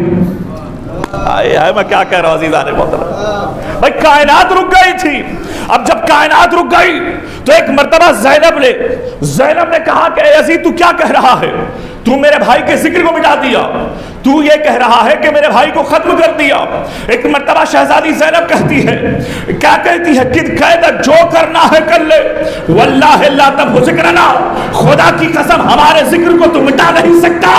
میں کیا کہہ رہا ہوں عزیزان محترم، بھائی کائنات رک گئی تھی. اب جب کائنات رک گئی تو ایک مرتبہ زینب نے کہا کہ اے یزید تو کیا کہہ رہا ہے؟ تو میرے بھائی کے ذکر کو مٹا دیا، تو یہ کہہ رہا ہے کہ میرے بھائی کو ختم کر دیا. ایک مرتبہ شہزادی زینب کہتی ہے، کیا کہتی ہے؟ کد قید جو کرنا ہے کر لے، واللہ لا تمحو ذکرنا، خدا کی قسم ہمارے ذکر کو تو مٹا نہیں سکتا.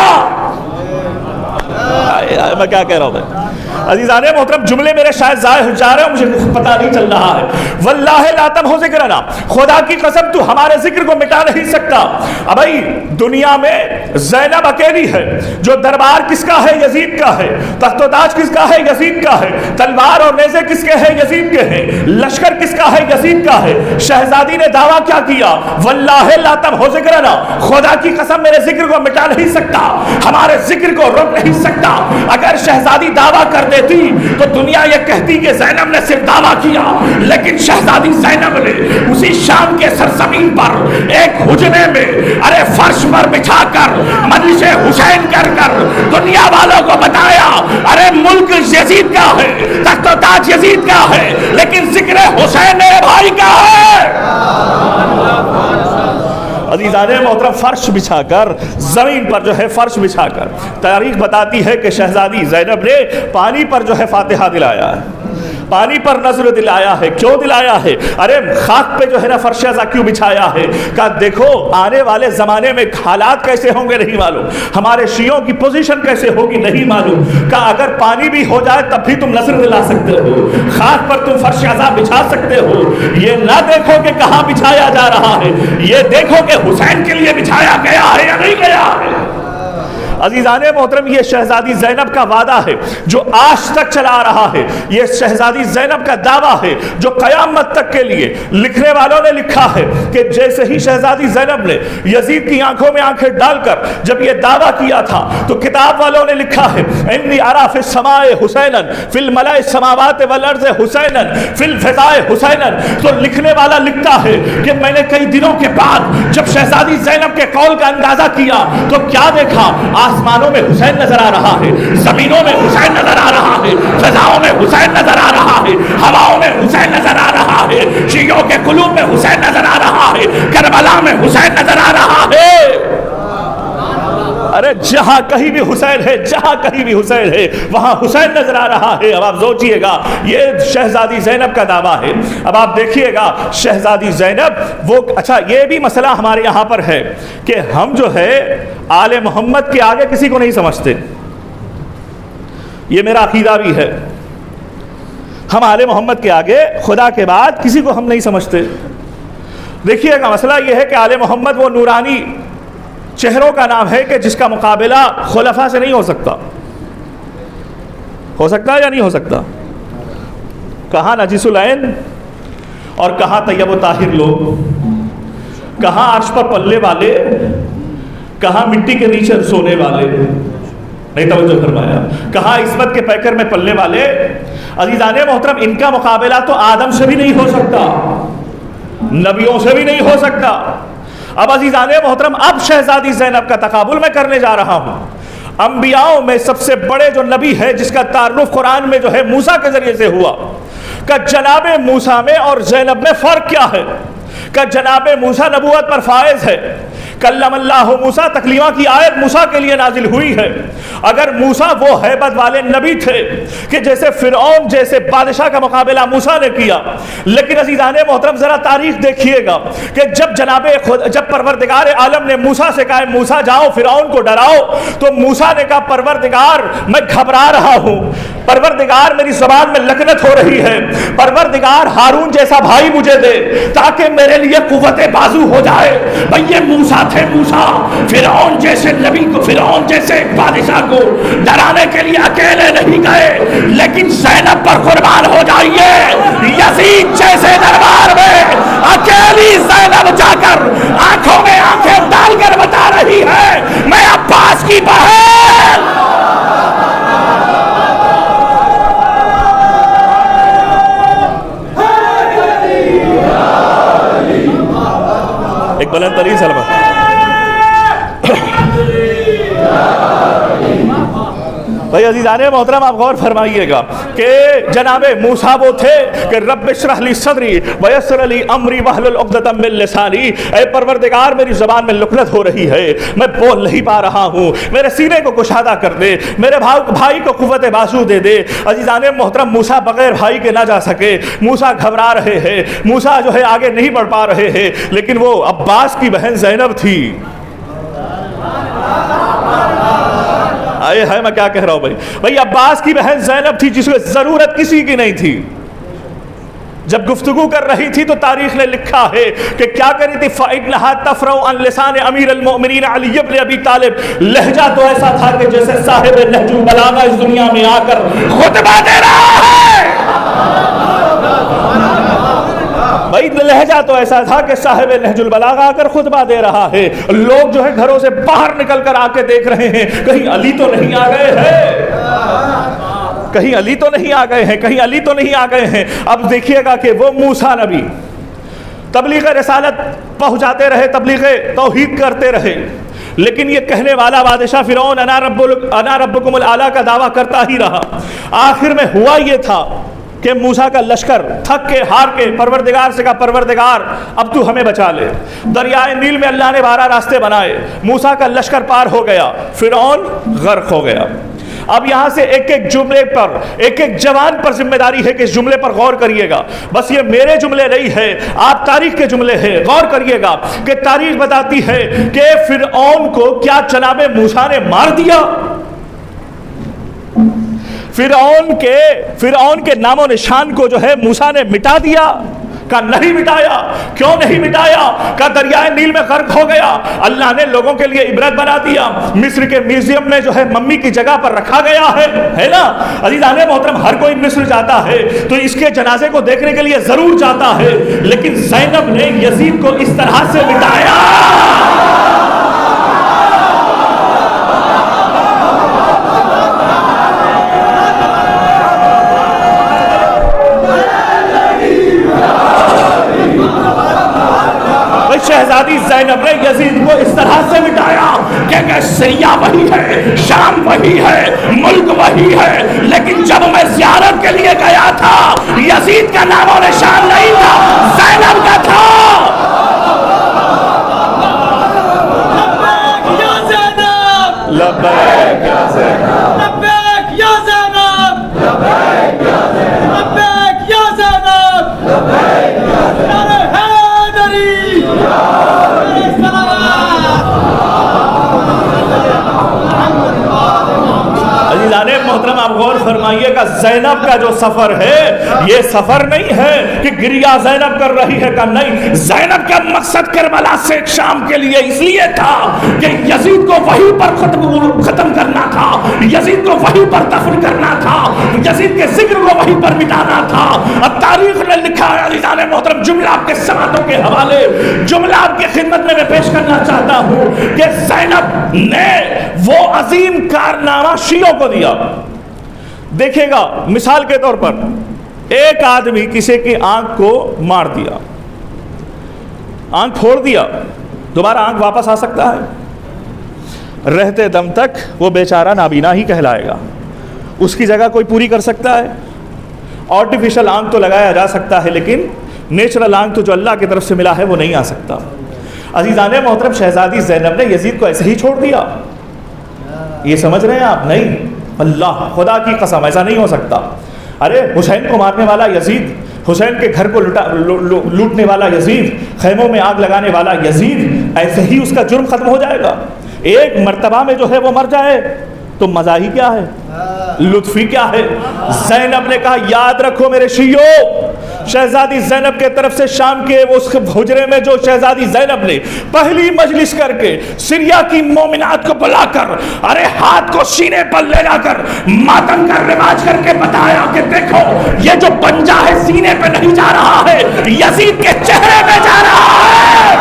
میں کیا کہہ رہا ہوں عزیزان محترم، جملے میرے شاید ضائع ہو جا رہے ہیں، مجھے پتہ نہیں چل رہا ہے. واللہ لا تمحو ذکرنا، خدا کی قسم تو ہمارے ذکر کو مٹا نہیں سکتا. اب بھائی دنیا میں زینب اکیلی ہے. جو دربار کس کا ہے؟ یزید کا ہے. تخت و تاج کس کا ہے؟ یزید کا ہے. تلوار اور نیزے کس کے ہیں؟ یزید کے ہیں. لشکر کس کا ہے؟ یزید کا ہے. شہزادی نے دعویٰ کیا کیا؟ واللہ لا تمحو ذکرنا، خدا کی قسم میرے ذکر کو مٹا نہیں سکتا، ہمارے ذکر کو روک نہیں سکتا. اگر شہزادی دعویٰ کر دیتی تو دنیا یہ کہتی کہ زینب نے صرف دعویٰ کیا، لیکن شہزادی زینب نے اسی شام کے سرزمین پر ایک حجرے میں فرش پر بچھا کر مجلس حسین کر دنیا والوں کو بتایا ملک یزید کا ہے، تخت و تاج یزید کا ہے، لیکن ذکر حسین بھائی کا ہے. عزیزان محترم، فرش بچھا کر، زمین پر جو ہے فرش بچھا کر، تاریخ بتاتی ہے کہ شہزادی زینب نے پانی پر جو ہے فاتحہ دلایا ہے، پانی پر نظر دلایا ہے. کیوں دلایا ہے؟ خاک پہ جو ہے نا فرش ازا کیوں بچھایا ہے؟ کہا دیکھو آنے والے زمانے میں حالات کیسے ہوں گے نہیں معلوم، ہمارے شیعوں کی پوزیشن کیسے ہوگی نہیں معلوم. کہا اگر پانی بھی ہو جائے تب بھی تم نظر دلا سکتے ہو، خاک پر تم فرش ازا بچھا سکتے ہو. یہ نہ دیکھو کہ کہاں بچھایا جا رہا ہے، یہ دیکھو کہ حسین کے لیے بچھایا گیا ہے یا نہیں گیا ہے. عزیزان محترم، یہ شہزادی زینب کا وعدہ ہے جو آج تک چلا آ رہا ہے. یہ شہزادی زینب کا دعویٰ ہے جو قیامت تک کے لیے لکھنے والوں نے لکھا ہے کہ جیسے ہی شہزادی زینب نے یزید کی آنکھوں میں آنکھیں ڈال کر جب یہ دعویٰ کیا تھا تو کتاب والوں نے لکھا ہے انی ارا فی السماء حسینا فی الملأ السماوات والارض حسینا فی الفضاء حسینا. تو لکھنے والا لکھتا ہے کہ میں نے کئی دنوں کے بعد جب شہزادی زینب کے قول کا اندازہ کیا تو کیا دیکھا؟ آسمانوں میں حسین نظر آ رہا ہے، زمینوں میں حسین نظر آ رہا ہے، فضاؤں میں حسین نظر آ رہا ہے، ہواؤں میں حسین نظر آ رہا ہے، شیعوں کے قلوب میں حسین نظر آ رہا ہے، کربلا میں حسین نظر آ رہا ہے. جہاں کہیں بھی حسین ہے، جہاں کہیں بھی حسین ہے وہاں حسین نظر آ رہا ہے. اب آپ سوچئے گا یہ شہزادی زینب کا دعویٰ ہے. اب آپ دیکھیے گا شہزادی زینب وہ اچھا یہ بھی مسئلہ ہمارے یہاں پر ہے کہ ہم جو ہے آل محمد کے آگے کسی کو نہیں سمجھتے. یہ میرا عقیدہ بھی ہے، ہم آل محمد کے آگے خدا کے بعد کسی کو ہم نہیں سمجھتے. دیکھیے گا مسئلہ یہ ہے کہ آل محمد وہ نورانی چہروں کا نام ہے کہ جس کا مقابلہ خلفاء سے نہیں ہو سکتا. ہو سکتا ہے یا نہیں ہو سکتا؟ کہاں نجیس العین اور کہاں طیب و طاہر لوگ، کہاں عرش پر پلے والے، کہاں مٹی کے نیچے سونے والے. نہیں توجہ فرمایا، کہاں عصمت کے پیکر میں پلنے والے. عزیزان محترم، ان کا مقابلہ تو آدم سے بھی نہیں ہو سکتا، نبیوں سے بھی نہیں ہو سکتا. اب عزیزان محترم، اب شہزادی زینب کا تقابل میں کرنے جا رہا ہوں. انبیاءوں میں سب سے بڑے جو نبی ہے جس کا تعارف قرآن میں جو ہے موسیٰ کے ذریعے سے ہوا، کہ جناب موسیٰ میں اور زینب میں فرق کیا ہے؟ کہ جناب موسیٰ نبوت پر فائز ہے، کلم اللہ موسیٰ تکلیمہ کی آیت موسیٰ کے لیے نازل ہوئی ہے. اگر موسیٰ وہ ہیبت والے نبی تھے کہ جیسے فرعون جیسے بادشاہ کا مقابلہ موسیٰ نے کیا، لیکن عزیزان محترم ذرا تاریخ دیکھیے گا کہ جب پروردگار عالم نے موسیٰ سے کہا موسیٰ جاؤ فرعون کو ڈراؤ، تو موسیٰ نے کہا پروردگار میں گھبرا رہا ہوں، پروردگار میری زبان میں لکنت ہو رہی ہے، پروردگار ہارون جیسا بھائی مجھے دے تاکہ میرے لیے قوت بازو ہو جائے. بھئی یہ موسیٰ تھے. موسیٰ فرعون جیسے نبی کو، فرعون جیسے بادشاہ کو ڈرانے کے لیے اکیلے نہیں گئے، لیکن زینب پر قربان ہو جائیے. یزید جیسے دربار میں اکیلی زینب جا کر آنکھوں میں آنکھیں ڈال کر بتا رہی ہے میں عباس کی بہن. بلند ترین سلام. بھائی عزیزان محترم آپ غور فرمائیے گا کہ جناب موسیٰ وہ تھے کہ رب اشرح لی صدری ویسر لی امری واحلل عقدۃ من لسانی، اے پروردگار میری زبان میں لکنت ہو رہی ہے، میں بول نہیں پا رہا ہوں، میرے سینے کو کشادہ کر دے، میرے بھائی کو قوت بازو دے دے. عزیزان محترم موسیٰ بغیر بھائی کے نہ جا سکے، موسیٰ گھبرا رہے ہیں، موسیٰ جو ہے آگے نہیں بڑھ پا رہے ہیں، لیکن وہ عباس کی بہن زینب تھی. ہے میں کیا کہہ رہا ہوں بھائی عباس کی بہن زینب تھی جس کو ضرورت کسی کی نہیں تھی. جب گفتگو کر رہی تھی تو تاریخ نے لکھا ہے کہ کیا کری تھی، فَإِنَّهَا تَفْرَعُ عَنْ لِسَانِ أَمِيرِ الْمُؤْمِنِينَ عَلِيِّ بْنِ أَبِي طالب. لہجہ تو ایسا تھا کہ جیسے صاحب نہج البلاغہ اس دنیا میں آ کر خطبہ دے رہا ہے. بھائی لہجہ تو ایسا تھا کہ صاحب نہج البلاغہ آ کر خطبہ دے رہا ہے. لوگ جو ہے گھروں سے باہر نکل کر آ کے دیکھ رہے ہیں کہیں علی تو نہیں آ گئے ہیں، کہیں علی تو نہیں آ گئے ہیں، کہیں علی تو نہیں آ گئے ہیں. اب دیکھیے گا کہ وہ موسیٰ نبی تبلیغ رسالت پہنچاتے رہے، تبلیغ توحید کرتے رہے، لیکن یہ کہنے والا بادشاہ فرعون انا ربکم الاعلیٰ کا دعویٰ کرتا ہی رہا. آخر میں ہوا یہ تھا کہ موسیٰ کا لشکر تھک کے ہار کے پروردگار سے کہا پروردگار اب تو ہمیں بچا لے. دریائے نیل میں اللہ نے 12 راستے بنائے، موسیٰ کا لشکر پار ہو گیا، فرعون غرق ہو گیا. اب یہاں سے ایک ایک جملے پر، ایک ایک جوان پر ذمہ داری ہے کہ اس جملے پر غور کریے گا. بس یہ میرے جملے نہیں ہے، آپ تاریخ کے جملے ہیں. غور کریے گا کہ تاریخ بتاتی ہے کہ فرعون کو کیا جناب موسیٰ نے مار دیا. فرعون کے نام و نشان کو جو ہے موسیٰ نے مٹا دیا. کا نہیں مٹایا. کیوں نہیں مٹایا؟ کا دریائے نیل میں غرق ہو گیا. اللہ نے لوگوں کے لیے عبرت بنا دیا. مصر کے میوزیم میں جو ہے ممی کی جگہ پر رکھا گیا ہے نا. عزیزان محترم ہر کوئی مصر جاتا ہے تو اس کے جنازے کو دیکھنے کے لیے ضرور جاتا ہے، لیکن زینب نے یزید کو اس طرح سے مٹایا. شہزادی زینب نے یزید کو اس طرح سے مٹایا کہ سیاہ وہی ہے، شام وہی ہے، ملک وہی ہے، لیکن جب میں زیارت کے لیے گیا تھا یزید کا نام و نشان نہیں تھا، زینب کا تھا. لبیک یا زینب، لبیک یا زینب، لبیک یا زینب، لبیک یا زینب، لبیک یا زینب. عزیزان محترم آپ غور فرمائیے گا زینب کا جو سفر ہے یہ سفر نہیں ہے کہ گریا زینب کر رہی ہے کا نہیں. زینب کا مقصد کربلا سے شام کے لیے اس لیے تھا کہ یزید کو وہیں پر ختم کرنا تھا، یزید کو وہیں پر دفن کرنا تھا، یزید کے ذکر کو وہیں پر مٹانا تھا. اب تاریخ نے لکھا ہے عزیزان محترم، جملہ آپ کے سماعتوں کے حوالے، جملہ آپ کی خدمت میں پیش کرنا چاہتا ہوں کہ زینب نے وہ عظیم کارنامہ شیعوں کو دیا. دیکھیں گا مثال کے طور پر ایک آدمی کسی کی آنکھ کو مار دیا، آنکھ پھوڑ دیا، دوبارہ آنکھ واپس آ سکتا ہے؟ رہتے دم تک وہ بیچارہ نابینا ہی کہلائے گا. اس کی جگہ کوئی پوری کر سکتا ہے؟ آرٹیفیشل آنکھ تو لگایا جا سکتا ہے لیکن نیچرل آنکھ تو جو اللہ کی طرف سے ملا ہے وہ نہیں آ سکتا. عزیزان محترم شہزادی زینب نے یزید کو ایسے ہی چھوڑ دیا. یہ سمجھ رہے ہیں آپ؟ نہیں، اللہ خدا کی قسم ایسا نہیں ہو سکتا. ارے حسین کو مارنے والا یزید، حسین کے گھر کو لوٹنے والا یزید، خیموں میں آگ لگانے والا یزید، ایسے ہی اس کا جرم ختم ہو جائے گا؟ ایک مرتبہ میں جو ہے وہ مر جائے تو مزہ ہی کیا ہے، لطفی کیا ہے؟ زینب نے کہا یاد رکھو میرے شیعوں، شہزادی زینب کے طرف سے شام کے اس حجرے میں جو شہزادی زینب نے پہلی مجلس کر کے سریا کی مومنات کو بلا کر ارے ہاتھ کو سینے پر لے جا کر ماتم کا رواج کر کے بتایا کہ دیکھو یہ جو پنجہ ہے سینے پہ نہیں جا رہا ہے، یزید کے چہرے پہ جا رہا ہے.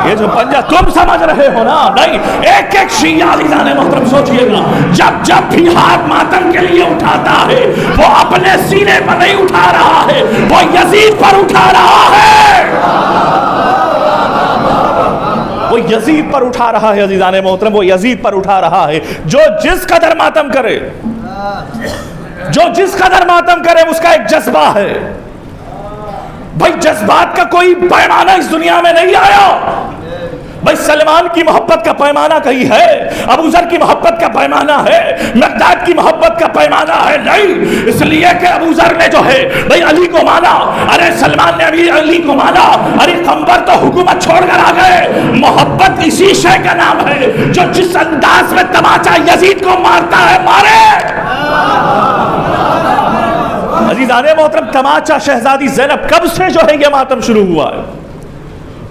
یہ جو پنجہ تم سمجھ رہے ہو نا، نہیں، ایک ایک شیعہ عزیزان محترم سوچئے گا، جب بھی ہاتھ ماتم کے لیے اٹھاتا ہے وہ اپنے سینے پر نہیں اٹھا رہا ہے، وہ یزید پر اٹھا رہا ہے، وہ یزید پر اٹھا رہا ہے عزیزان محترم، وہ یزید پر اٹھا رہا ہے۔ جو جس قدر ماتم کرے، جو جس قدر ماتم کرے اس کا ایک جذبہ ہے۔ بھائی جذبات کا کوئی پیمانہ اس دنیا میں نہیں آیا۔ بھائی سلمان کی محبت کا پیمانہ کہیں ہے؟ ابو ذر کی محبت کا پیمانہ ہے؟ مقداد کی محبت کا پیمانہ ہے؟ نہیں، اس لیے کہ ابو ذر نے جو ہے بھائی علی کو مانا، ارے سلمان نے ابھی علی کو مانا، ارے قمبر تو حکومت چھوڑ کر آ گئے۔ محبت اسی شے کا نام ہے جو جس انداز میں تماچا یزید کو مارتا ہے مارے۔ عزیزان محترم، تماچا شہزادی زینب کب سے جو ہے یہ ماتم شروع ہوا ہے؟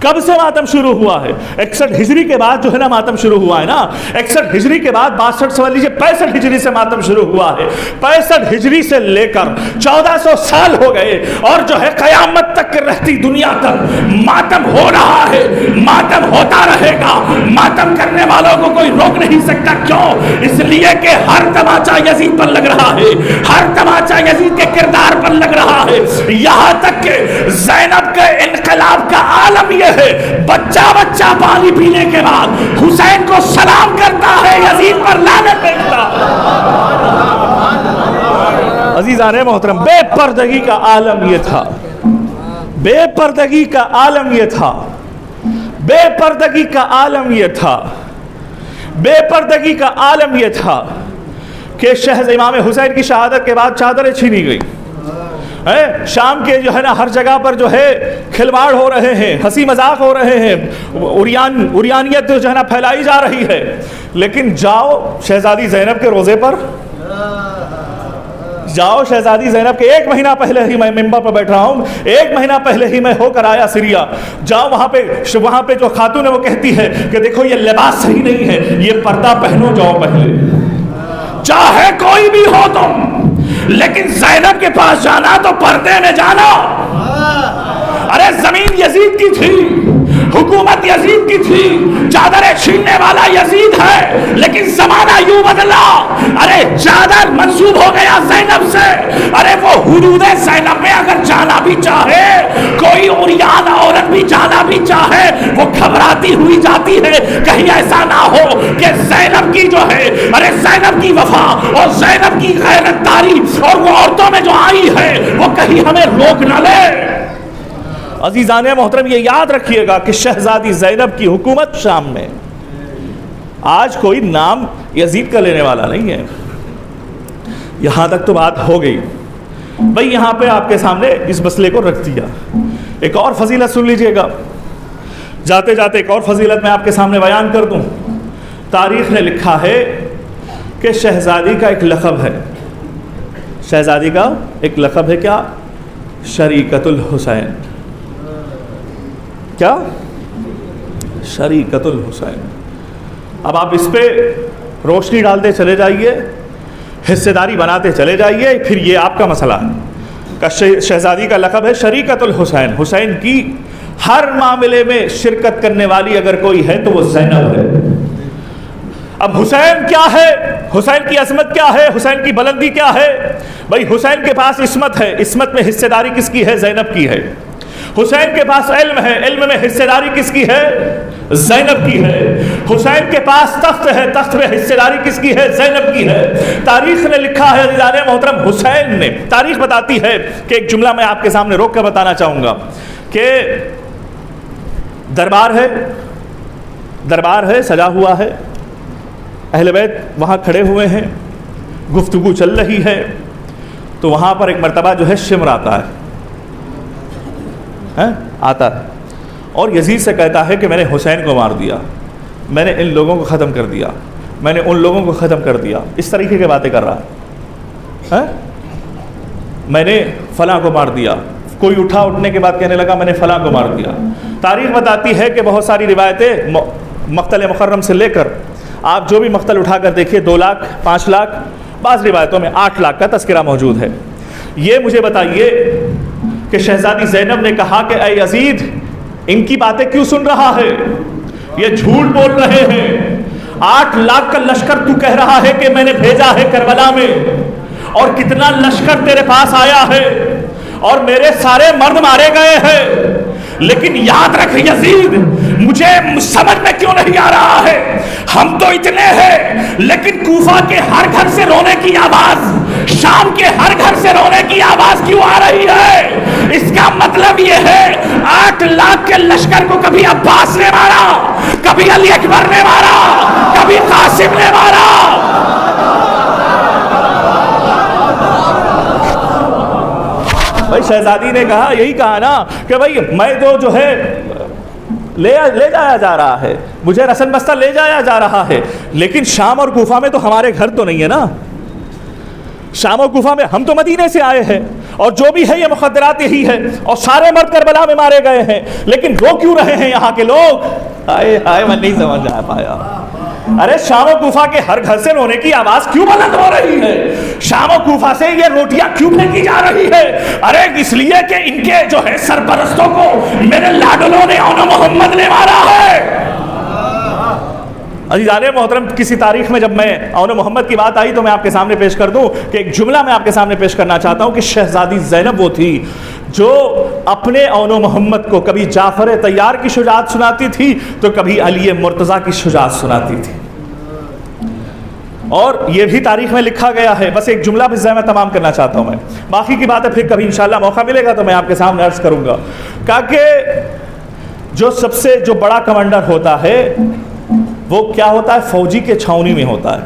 کب سے ماتم شروع ہوا ہے؟ 61 ہجری کے بعد جو ہے نا ماتم شروع ہوا ہے نا۔ 61 ہجری کے بعد 62 سمجھ لیجیے 65 ہجری سے ماتم شروع ہوا ہے۔ 65 ہجری سے لے کر 1400 سال ہو گئے اور جو ہے قیامت تک رہتی دنیا تک ماتم ہو رہا ہے، ماتم ہوتا رہے گا۔ ماتم کرنے والوں کو کوئی روک نہیں سکتا۔ کیوں؟ اس لیے کہ ہر تماچا یزید پر لگ رہا ہے، ہر تماچا یزید کے کردار پر لگ رہا ہے، یہاں تک کہ زینب کے انقلاب کا عالم یہ ہے، بچہ بچہ پانی پینے کے بعد حسین کو سلام کرتا ہے، یزید پر لعنت بھیجتا۔ عزیزان محترم، بے پردگی کا عالم یہ تھا، بے پردگی کا عالم یہ تھا، بے پردگی کا عالم یہ تھا، بے پردگی کا عالم یہ تھا کہ شہز امام حسین کی شہادت کے بعد چادریں چھینی گئی، شام کے جو ہے نا ہر جگہ پر جو ہے کھلواڑ ہو رہے ہیں، ہنسی مذاق ہو رہے ہیں، عریانیت جو ہے نا پھیلائی جا رہی ہے۔ لیکن جاؤ شہزادی زینب کے روزے پر، جاؤ شہزادی زینب کے 1 مہینہ پہلے ہی میں منبر پر بیٹھ رہا ہوں، 1 مہینہ پہلے ہی میں ہو کر آیا سیریا، جاؤ وہاں پہ جو خاتون ہے وہ کہتی ہے کہ دیکھو یہ لباس صحیح نہیں ہے، یہ پردہ پہنو، جاؤ پہلے، چاہے کوئی بھی ہو تم، لیکن زینب کے پاس جانا تو پردے میں جانا۔ ارے زمین یزید کی تھی، حکومت یزید کی تھی، چادریں چھیننے والا یزید ہے، لیکن زمانہ یوں بدلا، ارے چادر منسوب ہو گیا زینب سے۔ ارے وہ حدود زینب میں اگر جانا بھی چاہے، کوئی عریان عورت بھی جانا بھی چاہے، وہ گھبراتی ہوئی جاتی ہے، کہیں ایسا نہ ہو کہ زینب کی جو ہے، ارے زینب کی وفا اور زینب کی غیرت داری اور وہ عورتوں میں جو آئی ہے وہ کہیں ہمیں روک نہ لے۔ عزیزان محترم، یہ یاد رکھیے گا کہ شہزادی زینب کی حکومت شام میں، آج کوئی نام یزید کا لینے والا نہیں ہے۔ یہاں تک تو بات ہو گئی۔ بھئی یہاں پہ آپ کے سامنے اس مسئلے کو رکھ دیا۔ ایک اور فضیلت سن لیجئے گا، جاتے جاتے ایک اور فضیلت میں آپ کے سامنے بیان کر دوں۔ تاریخ نے لکھا ہے کہ شہزادی کا ایک لقب ہے، شہزادی کا ایک لقب ہے، کیا؟ شریکت الحسین۔ کیا؟ شریکت الحسین۔ اب آپ اس پہ روشنی ڈالتے چلے جائیے، حصے داری بناتے چلے جائیے، پھر یہ آپ کا مسئلہ ہے کہ شہزادی کا لقب ہے شریکت الحسین، حسین کی ہر معاملے میں شرکت کرنے والی اگر کوئی ہے تو وہ زینب ہے۔ اب حسین کیا ہے؟ حسین کی عظمت کیا ہے؟ حسین کی بلندی کیا ہے؟ بھائی حسین کے پاس عصمت ہے، عصمت میں حصے داری کس کی ہے؟ زینب کی ہے۔ حسین کے پاس علم ہے، علم میں حصے داری کس کی ہے؟ زینب کی ہے۔ حسین کے پاس تخت ہے، تخت میں حصے داری کس کی ہے؟ زینب کی ہے۔ تاریخ نے لکھا ہے عزیزان محترم، حسین نے، تاریخ بتاتی ہے کہ ایک جملہ میں آپ کے سامنے روک کر بتانا چاہوں گا کہ دربار ہے سجا ہوا ہے، اہل بیت وہاں کھڑے ہوئے ہیں، گفتگو چل رہی ہے، تو وہاں پر ایک مرتبہ جو ہے شمر آتا ہے اور یزید سے کہتا ہے کہ میں نے حسین کو مار دیا، میں نے ان لوگوں کو ختم کر دیا، میں نے ان لوگوں کو ختم کر دیا، اس طریقے کی باتیں کر رہا ہے، میں نے فلاں کو مار دیا۔ کوئی اٹھنے کے بعد کہنے لگا میں نے فلاں کو مار دیا۔ تاریخ بتاتی ہے کہ بہت ساری روایتیں مقتل مکرم سے لے کر آپ جو بھی مقتل اٹھا کر دیکھیے 2 لاکھ 5 لاکھ، بعض روایتوں میں 8 لاکھ کا تذکرہ موجود ہے۔ یہ مجھے بتائیے کہ شہزادی زینب نے کہا کہ اے یزید ان کی باتیں کیوں سن رہا ہے؟ یہ جھوٹ بول رہے ہیں. 8 لاکھ کا لشکر تو کہہ رہا ہے کہ میں نے بھیجا ہے کربلا میں, اور کتنا لشکر تیرے پاس آیا ہے, اور میرے سارے مرد مارے گئے ہیں. لیکن یاد رکھ یزید, مجھے سمجھ میں کیوں نہیں آ رہا ہے, ہم تو اتنے ہیں لیکن کوفہ کے ہر گھر سے رونے کی آواز, شام کے ہر گھر سے رونے کی آواز کیوں آ رہی ہے؟ اس کا مطلب یہ ہے 8 لاکھ کے لشکر کو کبھی عباس نے مارا, کبھی علی اکبر نے مارا, کبھی قاسم نے مارا. بھائی شہزادی نے کہا, یہی کہا نا کہ بھائی میں جو ہے لے جایا جا رہا ہے, مجھے رسن بستہ لے جایا جا رہا ہے, لیکن شام اور کوفہ میں تو ہمارے گھر تو نہیں ہے نا. شام اور کوفہ میں ہم تو مدینے سے آئے ہیں, اور جو بھی ہے یہ مخدرات یہی ہے, اور سارے مرد کربلا میں مارے گئے ہیں, لیکن رو کیوں رہے ہیں یہاں کے لوگ؟ میں نہیں سمجھ آ پایا. ارے شام و کوفہ کے ہر گھر سے رونے کی آواز کیوں بلند ہو رہی ہے؟ شام و کوفہ سے یہ روٹیاں کیوں پھینکی جا رہی ہے؟ ارے اس لیے کہ ان کے جو ہے سرپرستوں کو میرے لاڈلوں نے اون محمد نے مارا ہے. عزیزان محترم, کسی تاریخ میں جب میں اون محمد کی بات آئی تو میں آپ کے سامنے پیش کر دوں کہ ایک جملہ میں آپ کے سامنے پیش کرنا چاہتا ہوں کہ شہزادی زینب وہ تھی جو اپنے اون محمد کو کبھی جعفر طیار کی شجاعت سناتی تھی تو کبھی علی مرتضیٰ کی شجاعت سناتی تھی, اور یہ بھی تاریخ میں لکھا گیا ہے. بس ایک جملہ بھی میں تمام کرنا چاہتا ہوں. میں باقی کی باتیں پھر کبھی انشاءاللہ موقع ملے گا تو میں آپ کے سامنے عرض کروں گا. کہ جو سب سے جو بڑا کمانڈر ہوتا ہے وہ کیا ہوتا ہے؟ فوجی کے چھاؤنی میں ہوتا ہے,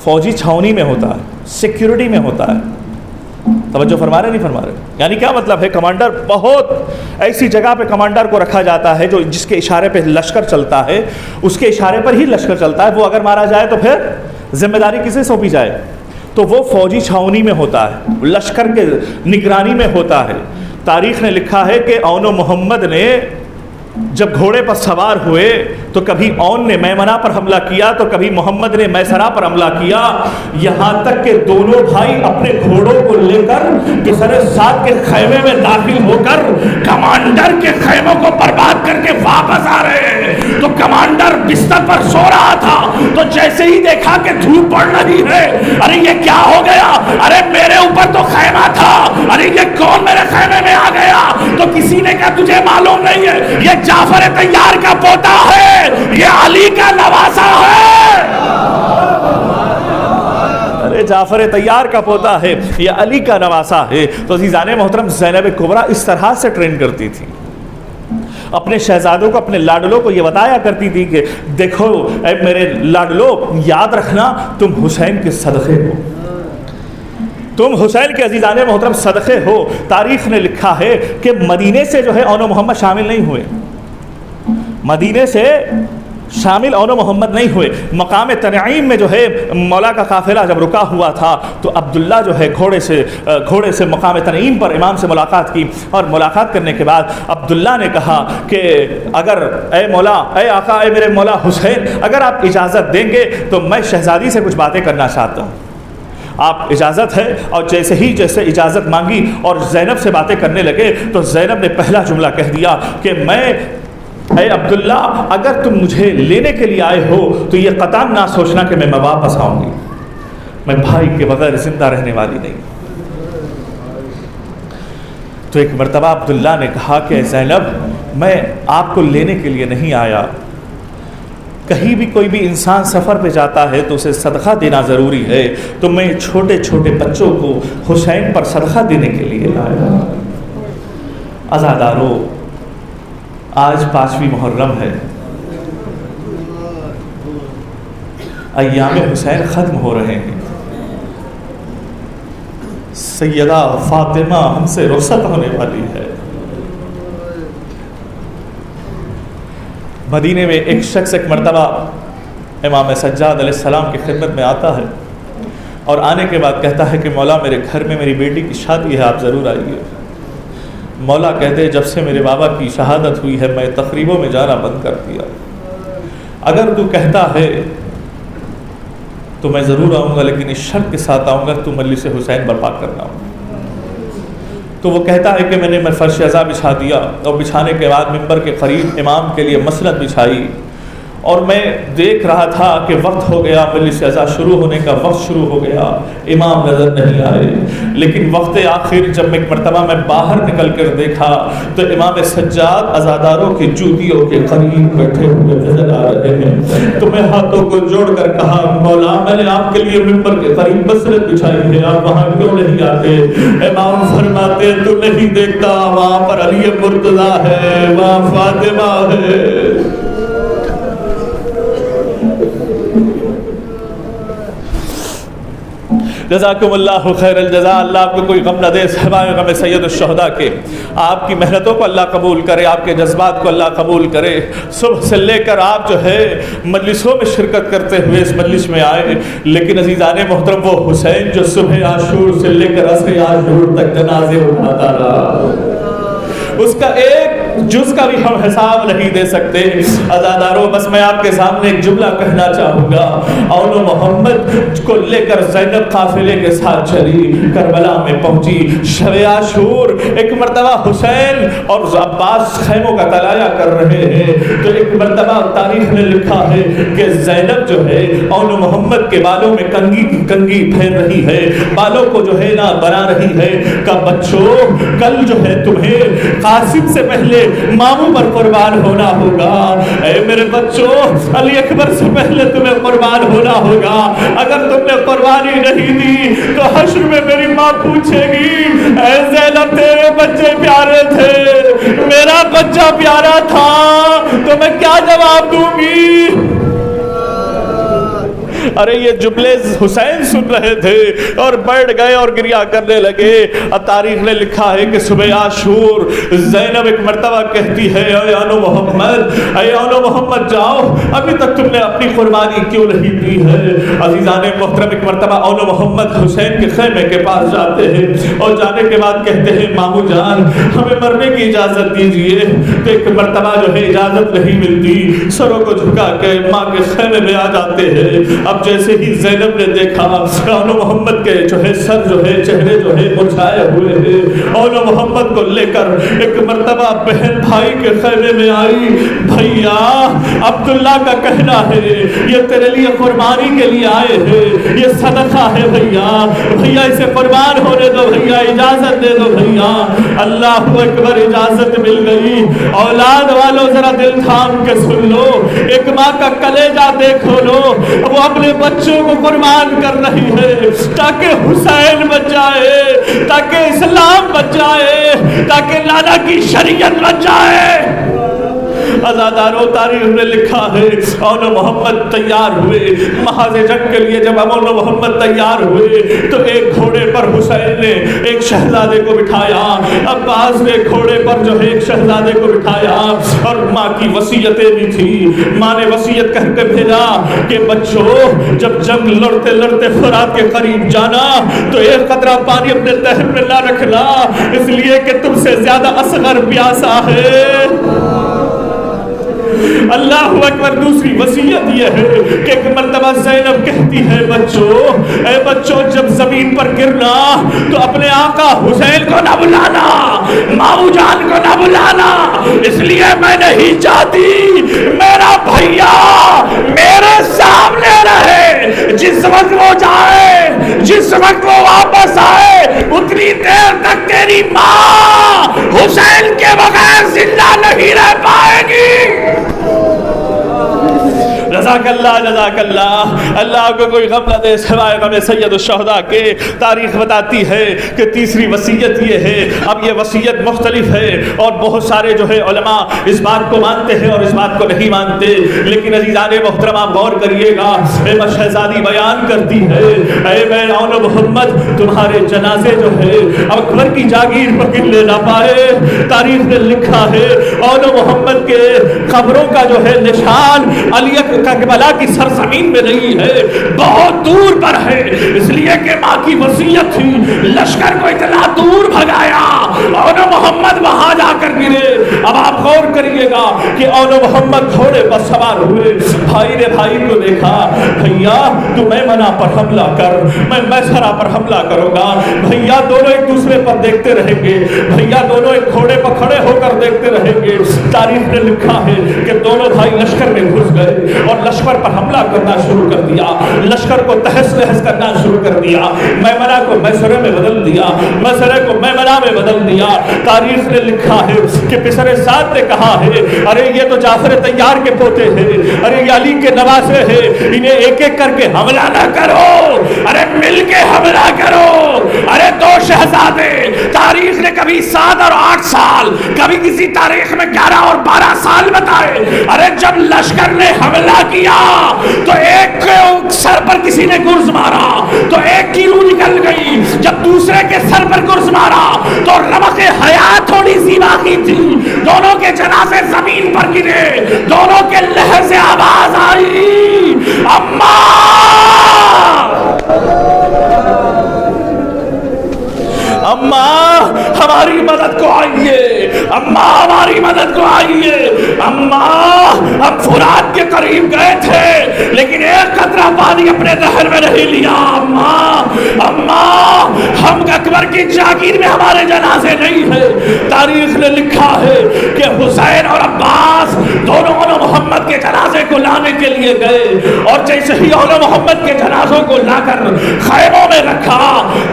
فوجی چھاؤنی میں ہوتا ہے, سیکیورٹی میں ہوتا ہے. توجہ فرما رہے نہیں فرما رہے؟ یعنی کیا مطلب ہے؟ کمانڈر بہت ایسی جگہ پہ کمانڈر کو رکھا جاتا ہے جو جس کے اشارے پہ لشکر چلتا ہے, اس کے اشارے پر ہی لشکر چلتا ہے. وہ اگر مارا جائے تو پھر ذمہ داری کسے سونپی جائے؟ تو وہ فوجی چھاؤنی میں ہوتا ہے, لشکر کے نگرانی میں ہوتا ہے. تاریخ نے لکھا ہے کہ اون محمد نے جب گھوڑے پر سوار ہوئے تو کبھی اون نے میمنہ پر حملہ کیا تو کبھی محمد نے میسرہ پر حملہ کیا, یہاں تک کہ دونوں بھائی اپنے گھوڑوں کو لے کر کسرِ سعد کے خیمے میں داخل ہو کر کمانڈر کے خیموں کو برباد کر کے واپس آ رہے ہیں. تو کمانڈر بستر پر سو رہا تھا تو جیسے ہی دیکھا کہ دھوپ پڑ رہی ہے, ارے یہ کیا ہو گیا؟ ارے میرے اوپر تو خیمہ تھا, ارے یہ کون میرے خیمے میں آ گیا؟ تو کسی نے کہا تجھے معلوم نہیں ہے یہ جعفر طیار کا پوتا ہے, یہ علی کا نواسا ہے. ارے جعفر طیار کا پوتا ہے, یہ علی کا نواسا ہے. تو عزیزان محترم, زینب کبریٰ اس طرح سے ٹرین کرتی تھی اپنے شہزادوں کو, اپنے لاڈلوں کو یہ بتایا کرتی تھی کہ دیکھو اے میرے لاڈلو, یاد رکھنا تم حسین کے صدقے ہو, تم حسین کے عزیزان محترم صدقے ہو. تاریخ نے لکھا ہے کہ مدینے سے جو ہے اون محمد شامل نہیں ہوئے, مدینے سے شامل اون محمد نہیں ہوئے. مقام تنعیم میں جو ہے مولا کا قافلہ جب رکا ہوا تھا تو عبداللہ جو ہے گھوڑے سے مقام تنعیم پر امام سے ملاقات کی, اور ملاقات کرنے کے بعد عبداللہ نے کہا کہ اگر اے مولا, اے آقا, اے میرے مولا حسین, اگر آپ اجازت دیں گے تو میں شہزادی سے کچھ باتیں کرنا چاہتا ہوں. آپ اجازت ہے؟ اور جیسے اجازت مانگی اور زینب سے باتیں کرنے لگے تو زینب نے پہلا جملہ کہہ دیا کہ اے عبداللہ, اگر تم مجھے لینے کے لیے آئے ہو تو یہ قطعاً نہ سوچنا کہ میں واپس آؤں گی, میں بھائی کے بغیر زندہ رہنے والی نہیں. تو ایک مرتبہ عبداللہ نے کہا کہ زینب, میں آپ کو لینے کے لیے نہیں آیا, کہیں بھی کوئی بھی انسان سفر پہ جاتا ہے تو اسے صدقہ دینا ضروری ہے, تو میں چھوٹے چھوٹے بچوں کو حسین پر صدقہ دینے کے لیے آیا. عزادارو, آج 5ویں محرم ہے, ایام حسین ختم ہو رہے ہیں, سیدہ فاطمہ ہم سے رخصت ہونے والی ہے. مدینے میں ایک شخص ایک مرتبہ امام سجاد علیہ السلام کی خدمت میں آتا ہے اور آنے کے بعد کہتا ہے کہ مولا میرے گھر میں میری بیٹی کی شادی ہے, آپ ضرور آئیے. مولا کہتے جب سے میرے بابا کی شہادت ہوئی ہے میں تقریبوں میں جانا بند کر دیا, اگر تو کہتا ہے تو میں ضرور آؤں گا, لیکن اس شرط کے ساتھ آؤں گا تو مجلس حسین برپا کرنا. تو وہ کہتا ہے کہ میں نے فرش عزا بچھا دیا اور بچھانے کے بعد منبر کے قریب امام کے لیے مسند بچھائی اور میں دیکھ رہا تھا کہ وقت ہو گیا، مجلس عزا شروع ہونے کا وقت شروع ہو گیا، امام نظر نہیں آئے، لیکن وقت آخر جب ایک مرتبہ میں باہر نکل کر دیکھا تو امام سجاد عزاداروں کی جوتیوں کے قریب بیٹھے ہوئے نظر آ رہے ہیں۔ تو میں ہاتھوں کو جوڑ کر کہا مولا میں نے آپ کے لیے منبر کے قریب مسند بچھائی ہے، آپ وہاں کیوں نہیں آتے؟ امام فرماتے تو نہیں دیکھتا وہاں پر علی مرتضیٰ ہے، وہاں فاطمہ ہے۔ جزاکم اللہ خیر الجزاء، اللہ آپ کو کوئی غم نہ دے، سوائے غم سید الشہداء کے۔ آپ کی محنتوں کو اللہ قبول کرے، آپ کے جذبات کو اللہ قبول کرے۔ صبح سے لے کر آپ جو ہے مجلسوں میں شرکت کرتے ہوئے اس مجلس میں آئے، لیکن عزیزان محترم وہ حسین جو صبح عاشور سے لے کر عصر عاشور تک جنازے اٹھاتا رہا، اس کا ایک جز کا بھی ہم حساب نہیں دے سکتے۔ عزاداروں بس میں آپ کے سامنے ایک جملہ کہنا چاہوں گا۔ اول محمد کو لے کر زینب قافلے کے ساتھ چلی، کربلا میں پہنچی، شب عاشور ایک مرتبہ حسین اور عباس خیموں کا طلایہ کر رہے ہیں، تو ایک مرتبہ تاریخ نے لکھا ہے کہ زینب جو ہے اول محمد کے بالوں میں کنگھی پھیر رہی ہے، بالوں کو جو ہے نا بنا رہی ہے کہ بچوں کل جو ہے تمہیں قاسم سے پہلے ماموں پر قربان ہونا ہوگا، اے میرے بچوں علی اکبر سے پہلے تمہیں قربان ہونا ہوگا، اگر تم نے قربانی نہیں دی تو حشر میں میری ماں پوچھے گی اے زینب تیرے بچے پیارے تھے، میرا بچہ پیارا تھا، تو میں کیا جواب دوں گی؟ ارے یہ جملے حسین سن رہے تھے اور بیٹھ گئے اور گریہ کرنے لگے۔ تاریخ نے لکھا ہے کہ صبح عاشور زینب ایک مرتبہ کہتی ہے اے آنو محمد جاؤ، ابھی تک تم نے اپنی قربانی کیوں نہیں دی ہے؟ عزیزان محترم ایک مرتبہ آنو محمد حسین کے خیمے کے پاس جاتے ہیں اور جانے کے بعد کہتے ہیں مامو جان ہمیں مرنے کی اجازت دیجئے، تو ایک مرتبہ جو ہے اجازت نہیں ملتی، سروں کو جھکا کے ماں کے خیمے میں آ جاتے ہیں۔ اب جیسے ہی زینب نے دیکھا اولو محمد کے جو ہے سر جو ہے چہرے جو ہے مرجھائے ہوئے ہیں، اولو محمد کو لے کر ایک مرتبہ بہن بھائی کے خیمے میں آئی، بھیا عبداللہ کا کہنا ہے یہ تیرے لیے قربانی کے لیے آئے ہیں، یہ صدقہ ہے بھیا اسے قربان ہونے دو بھیا، اجازت دے دو بھیا۔ اللہ اکبر، اجازت مل گئی۔ اولاد والوں ذرا دل تھام کے سن لو، ایک ماں کا کلیجہ دیکھو لو، وہ اپنے بچوں کو قربان کر رہی ہے تاکہ حسین بچ جائے، تاکہ اسلام بچ جائے، تاکہ لالا کی شریعت بچ جائے۔ عزاداروں تاریخ نے لکھا ہے اولو محمد تیار ہوئے محاذ جنگ کے لیے۔ جب اولو محمد تیار ہوئے تو ایک گھوڑے پر حسین نے ایک شہزادے کو بٹھایا، عباس نے گھوڑے پر جو ہے ایک شہزادے کو بٹھایا، اور ماں کی وصیتیں بھی تھی۔ ماں نے وصیت کہہ کے بھیجا کہ بچوں جب جنگ لڑتے لڑتے فرات کے قریب جانا تو ایک قطرہ پانی اپنے تہر میں نہ رکھنا، اس لیے کہ تم سے زیادہ اصغر پیاسا ہے۔ اللہ اکبر۔ دوسری وصیت یہ ہے کہ ایک مرتبہ زینب کہتی ہے بچوں جب زمین پر گرنا تو اپنے آقا حسین کو نہ بلانا، ماؤ جان کو نہ بلانا، اس لیے میں نہیں چاہتی میرا بھیا میرے سامنے رہے، جس وقت وہ جائے، جس وقت وہ واپس آئے، اتنی دیر تک تیری ماں حسین کے بغیر زندہ نہیں رہ پائے گی۔ جزاک اللہ، اللہ کو کوئی غم نہ دے سوائے غم سید الشہداء کے۔ تاریخ بتاتی ہے کہ تیسری وصیت یہ ہے، اب یہ وصیت مختلف ہے اور بہت سارے جو ہے علماء اس بات کو مانتے ہیں اور اس بات کو نہیں مانتے، لیکن عزیزان محترم آپ غور کریے گا، شہزادی بیان کرتی ہے اے میں اولو محمد تمہارے جنازے جو ہے اکبر کی جاگیر پر گن نہ پائے۔ تاریخ نے لکھا ہے اولو محمد کے قبروں کا جو ہے نشان علی کا کربلا کی سرزمین میں نہیں ہے، بہت دور پر ہے، اس لیے کہ ماں کی وصیت تھی، لشکر کو اتنا دور بھگایا اور محمد وہاں جا کر گرے۔ اب آپ غور کریے گا کہ اور محمد گھوڑے پر سوار ہوئے، بھائی نے بھائی کو دیکھا، بھیا تو میمنہ پر حملہ کر، میں میسرہ پر حملہ کروں گا۔ بھیا دونوں ایک دوسرے پر دیکھتے رہیں گے، بھیا دونوں ایک گھوڑے پر کھڑے ہو کر دیکھتے رہیں گے۔ تاریخ نے لکھا ہے کہ دونوں بھائی لشکر میں گھس گئے اور لشکر پر حملہ کرنا شروع کر دیا، لشکر کو تہس نہس کرنا شروع کر دیا، میمنہ کو میسرے میں بدل دیا، میسرے کو میمنہ میں بدل دیا۔ تاریخ نے لکھا ہے کہ پسر سعد نے کہا ہے، ارے یہ تو جعفر طیار کے پوتے ہیں، ارے یہ علی کے نواسے ہیں، انہیں ایک ایک کر کے حملہ نہ کرو، ارے مل کے حملہ کرو۔ ارے دو شہزادے، تاریخ نے کبھی 7 اور 8 سال، کبھی کسی تاریخ میں 11 اور 12 سال بتائے۔ ارے جب لشکر نے حملہ کیا تو ایک سر پر کسی نے گرز مارا تو ایک کی روح نکل گئی، جب دوسرے کے سر پر گرز مارا تو رمق حیات تھوڑی سی باقی تھی، دونوں کے جنازے زمین پر گرے، دونوں کے لہر سے آواز آئی، اماں ہماری مدد کو آئیے، اماں ہماری مدد کو آئیے۔ اماں ہم فرات کے قریب گئے تھے لیکن ایک قطرہ پانی اپنے نہر میں نہیں لیا۔ اماں ہم اکبر کی جاگیر میں ہمارے جنازے نہیں ہیں۔ تاریخ نے لکھا ہے کہ حسین اور عباس دونوں محمد کے جنازے کو لانے کے لیے گئے اور جیسے ہی محمد کے جنازوں کو لا کر خیموں میں رکھا،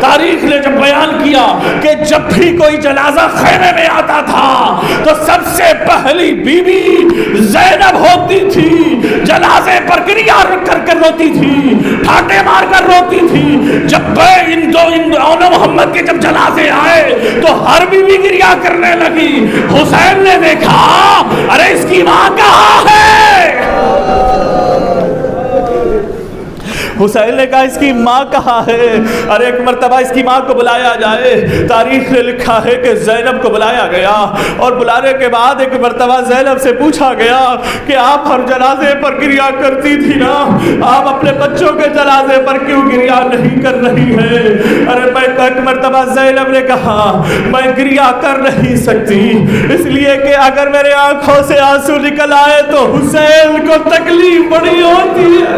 تاریخ نے جب بیان کیا کہ جب بھی کوئی جنازہ خیمے میں آتا تھا تو سب سے پہلی بی بی زینب ہوتی تھی، جنازے پر گریا کر کر روتی تھی، ٹھاٹے مار کر روتی تھی۔ جب ان دونوں محمد کے جب جنازے آئے تو ہر بی بی گریا کرنے لگی۔ حسین نے دیکھا، ارے اس کی ماں کہاں ہے؟ حسین نے کہا اس کی ماں کہاں ہے؟ ارے ایک مرتبہ اس کی ماں کو بلایا جائے۔ تاریخ نے لکھا ہے کہ زینب کو بلایا گیا اور بلانے کے بعد ایک مرتبہ زینب سے پوچھا گیا کہ آپ ہر جنازے پر گریا کرتی تھی نا، آپ اپنے بچوں کے جنازے پر کیوں گریا نہیں کر رہی ہے؟ ارے میں ایک مرتبہ زینب نے کہا میں گریا کر نہیں سکتی اس لیے کہ اگر میرے آنکھوں سے آنسو نکل آئے تو حسین کو تکلیف بڑی ہوتی ہے،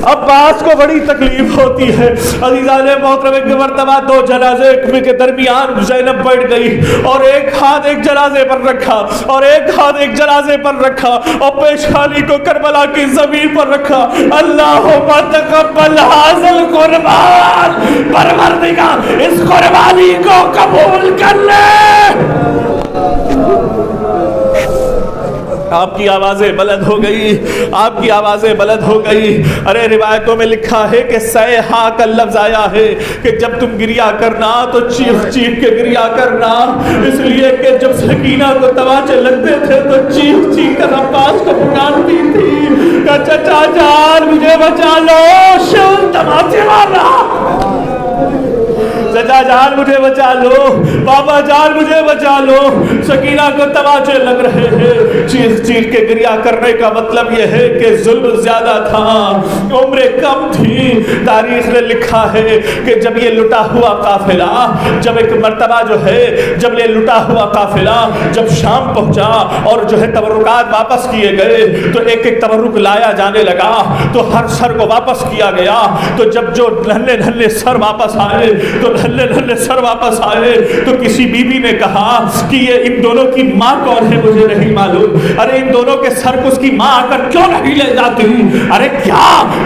عباس کو بڑی تکلیف ہوتی ہے۔ عزیزان محترم ایک مرتبہ دو جنازے کے درمیان زینب بیٹھ گئی اور ایک ہاتھ ایک جنازے پر رکھا اور ایک ہاتھ ایک جنازے پر رکھا اور پیشانی کو کربلا کی زمین پر رکھا۔ اللہم تقبل ھذا القربان، پروردگار اس قربانی کو قبول کر لے۔ آپ کی آوازیں بلند ہو گئی، آپ کی آوازیں بلند ہو گئی۔ ارے روایتوں میں لکھا ہے کہ سیحا کا لفظ آیا ہے کہ جب تم گریا کرنا تو چیخ چیخ کے گریا کرنا، اس لیے کہ جب سکینہ کو تماچے لگتے تھے تو چیخ چیخ کر عباس کو پکارتی تھی کہ چچا جان مجھے بچا لو، شون تماچے والا، چچا جان مجھے بچا لو، بابا جان مجھے بچا لو، سکینہ کو تماچے لگ رہے ہیں۔ چیخ چیخ کے گریا کرنے کا مطلب یہ ہے کہ ظلم زیادہ تھا، عمریں کم تھی۔ تاریخ نے لکھا ہے کہ جب یہ لٹا ہوا قافلہ، جب ایک مرتبہ جو ہے جب یہ لٹا ہوا قافلہ جب شام پہنچا اور جو ہے تبرکات واپس کیے گئے تو ایک ایک تبرک لایا جانے لگا تو ہر سر کو واپس کیا گیا۔ تو جب جو ننھے ننھے سر واپس آئے تو ننھے سر واپس آئے تو کسی بی بی نے کہا کہ یہ ان دونوں کی ماں کون ہے مجھے نہیں معلوم، ارے ان دونوں کے سر کو اس کی ماں آ کر کیوں نہیں لے جاتی؟ ارے کیا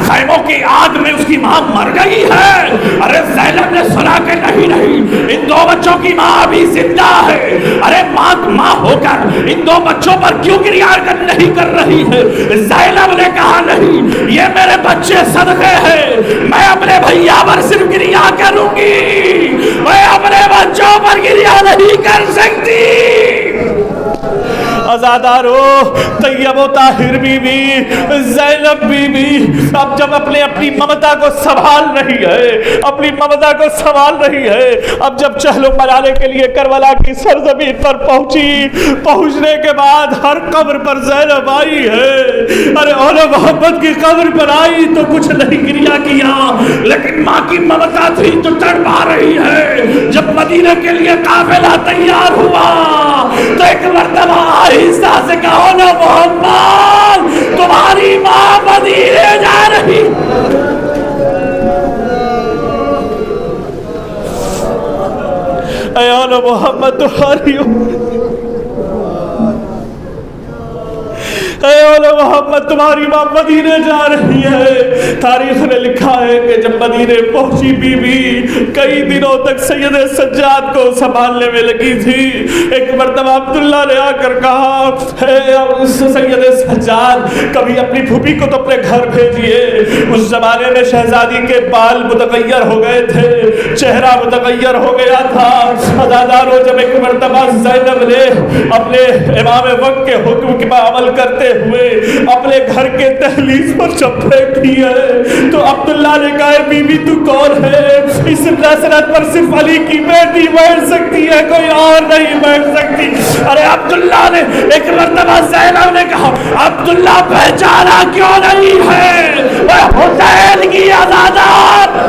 خیموں کی آگ میں اس کی ماں مر گئی ہے؟ ارے زینب نے سنا کہ نہیں، ان دو بچوں کی ماں ابھی زندہ ہے۔ ارے ماں ہو کر ان دو بچوں پر کیوں گریا نہیں کر رہی ہے؟ زینب نے کہا نہیں، یہ میرے بچے صدقے ہیں، میں اپنے بھیا پر صرف گریا کروں گی، میں اپنے بچوں پر گریا نہیں کر سکتی۔ ازادارو طیب و طاہر بی بی زینب بی بی اب جب اپنی ممتا کو سنبھال رہی ہے، اپنی ممتا کو سنبھال رہی ہے، اب جب چہل و ملالے کے لیے کربلا کی سرزمین پر پہنچنے کے بعد ہر قبر پر زینب آئی ہے. ارے اولا محمد کی قبر پر آئی تو کچھ نہیں گریا کیا، لیکن ماں کی ممتا تھی تو تڑپا رہی ہے. جب مدینے کے لیے قافلہ تیار ہوا تو ایک مرتبہ آہستہ سے کہا اولا محمد تمہاری ماں مدینے جا رہی. اے اولا محمد تمہاری اے اولا محمد تمہاری ماں مدینے جا رہی ہے. تاریخ نے لکھا ہے کہ جب مدینے پہنچی بی بی کئی دنوں تک سید سجاد کو سنبھالنے میں لگی تھی. ایک مرتبہ عبداللہ نے آ کر کہا اے سید سجاد کبھی اپنی پھوپھی کو تو اپنے گھر بھیجیے. اس زمانے میں شہزادی کے بال متغیر ہو گئے تھے، چہرہ متغیر ہو گیا تھا. ازادارو جب ایک مرتبہ زینب نے اپنے امام وقت کے حکم کے عمل کرتے ہوئے اپنے گھر کے دہلیز پر جب بیٹھی ہے تو عبداللہ نے کہا بی بی تو کون ہے؟ اس نصرت پر صرف علی کی بیٹی بیٹھ سکتی ہے، کوئی اور نہیں بیٹھ سکتی. ارے عبداللہ نے ایک مرتبہ زینب نے کہا عبداللہ پہچانا کیوں نہیں ہے؟ وہ حسین کی ازادار.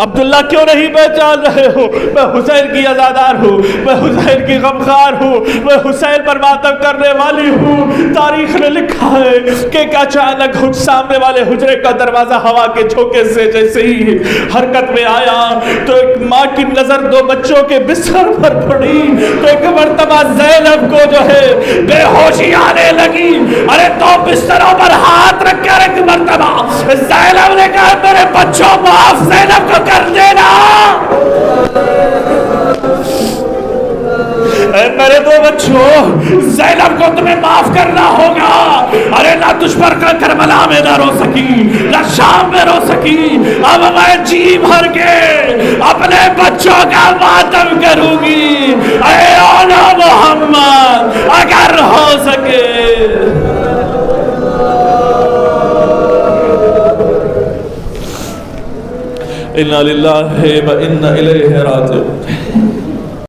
عبداللہ کیوں نہیں پہچان رہے ہو؟ میں حسین کی ازادار ہوں، میں حسین کی غمخوار ہوں، میں حسین پر ماتم کرنے والی ہوں. تاریخ نے لکھا ہے کہ ایک اچانک سامنے والے حجرے کا دروازہ ہوا کے جھونکے سے جیسے ہی حرکت میں آیا تو ایک ماں کی نظر دو بچوں کے بستر پر پڑی تو ایک مرتبہ زینب کو جو ہے بے ہوشی آنے لگی. ارے دو بستروں پر ہاتھ رکھ کر ایک مرتبہ زینب نے کہا میرے بچوں معاف زینب کو کر دینا، اے میرے دو بچوں زینب کو تمہیں معاف کرنا ہوگا. ارے نہ تجھ پر کربلا میں نہ رو سکی، نہ شام میں رو سکی، اب میں جی بھر کے اپنے بچوں کا ماتم کروں گی. اے اولا محمد اگر ہو سکے اِنَّا لِلَّهِ وَإِنَّا إِلَيْهِ رَاجِعُونَ.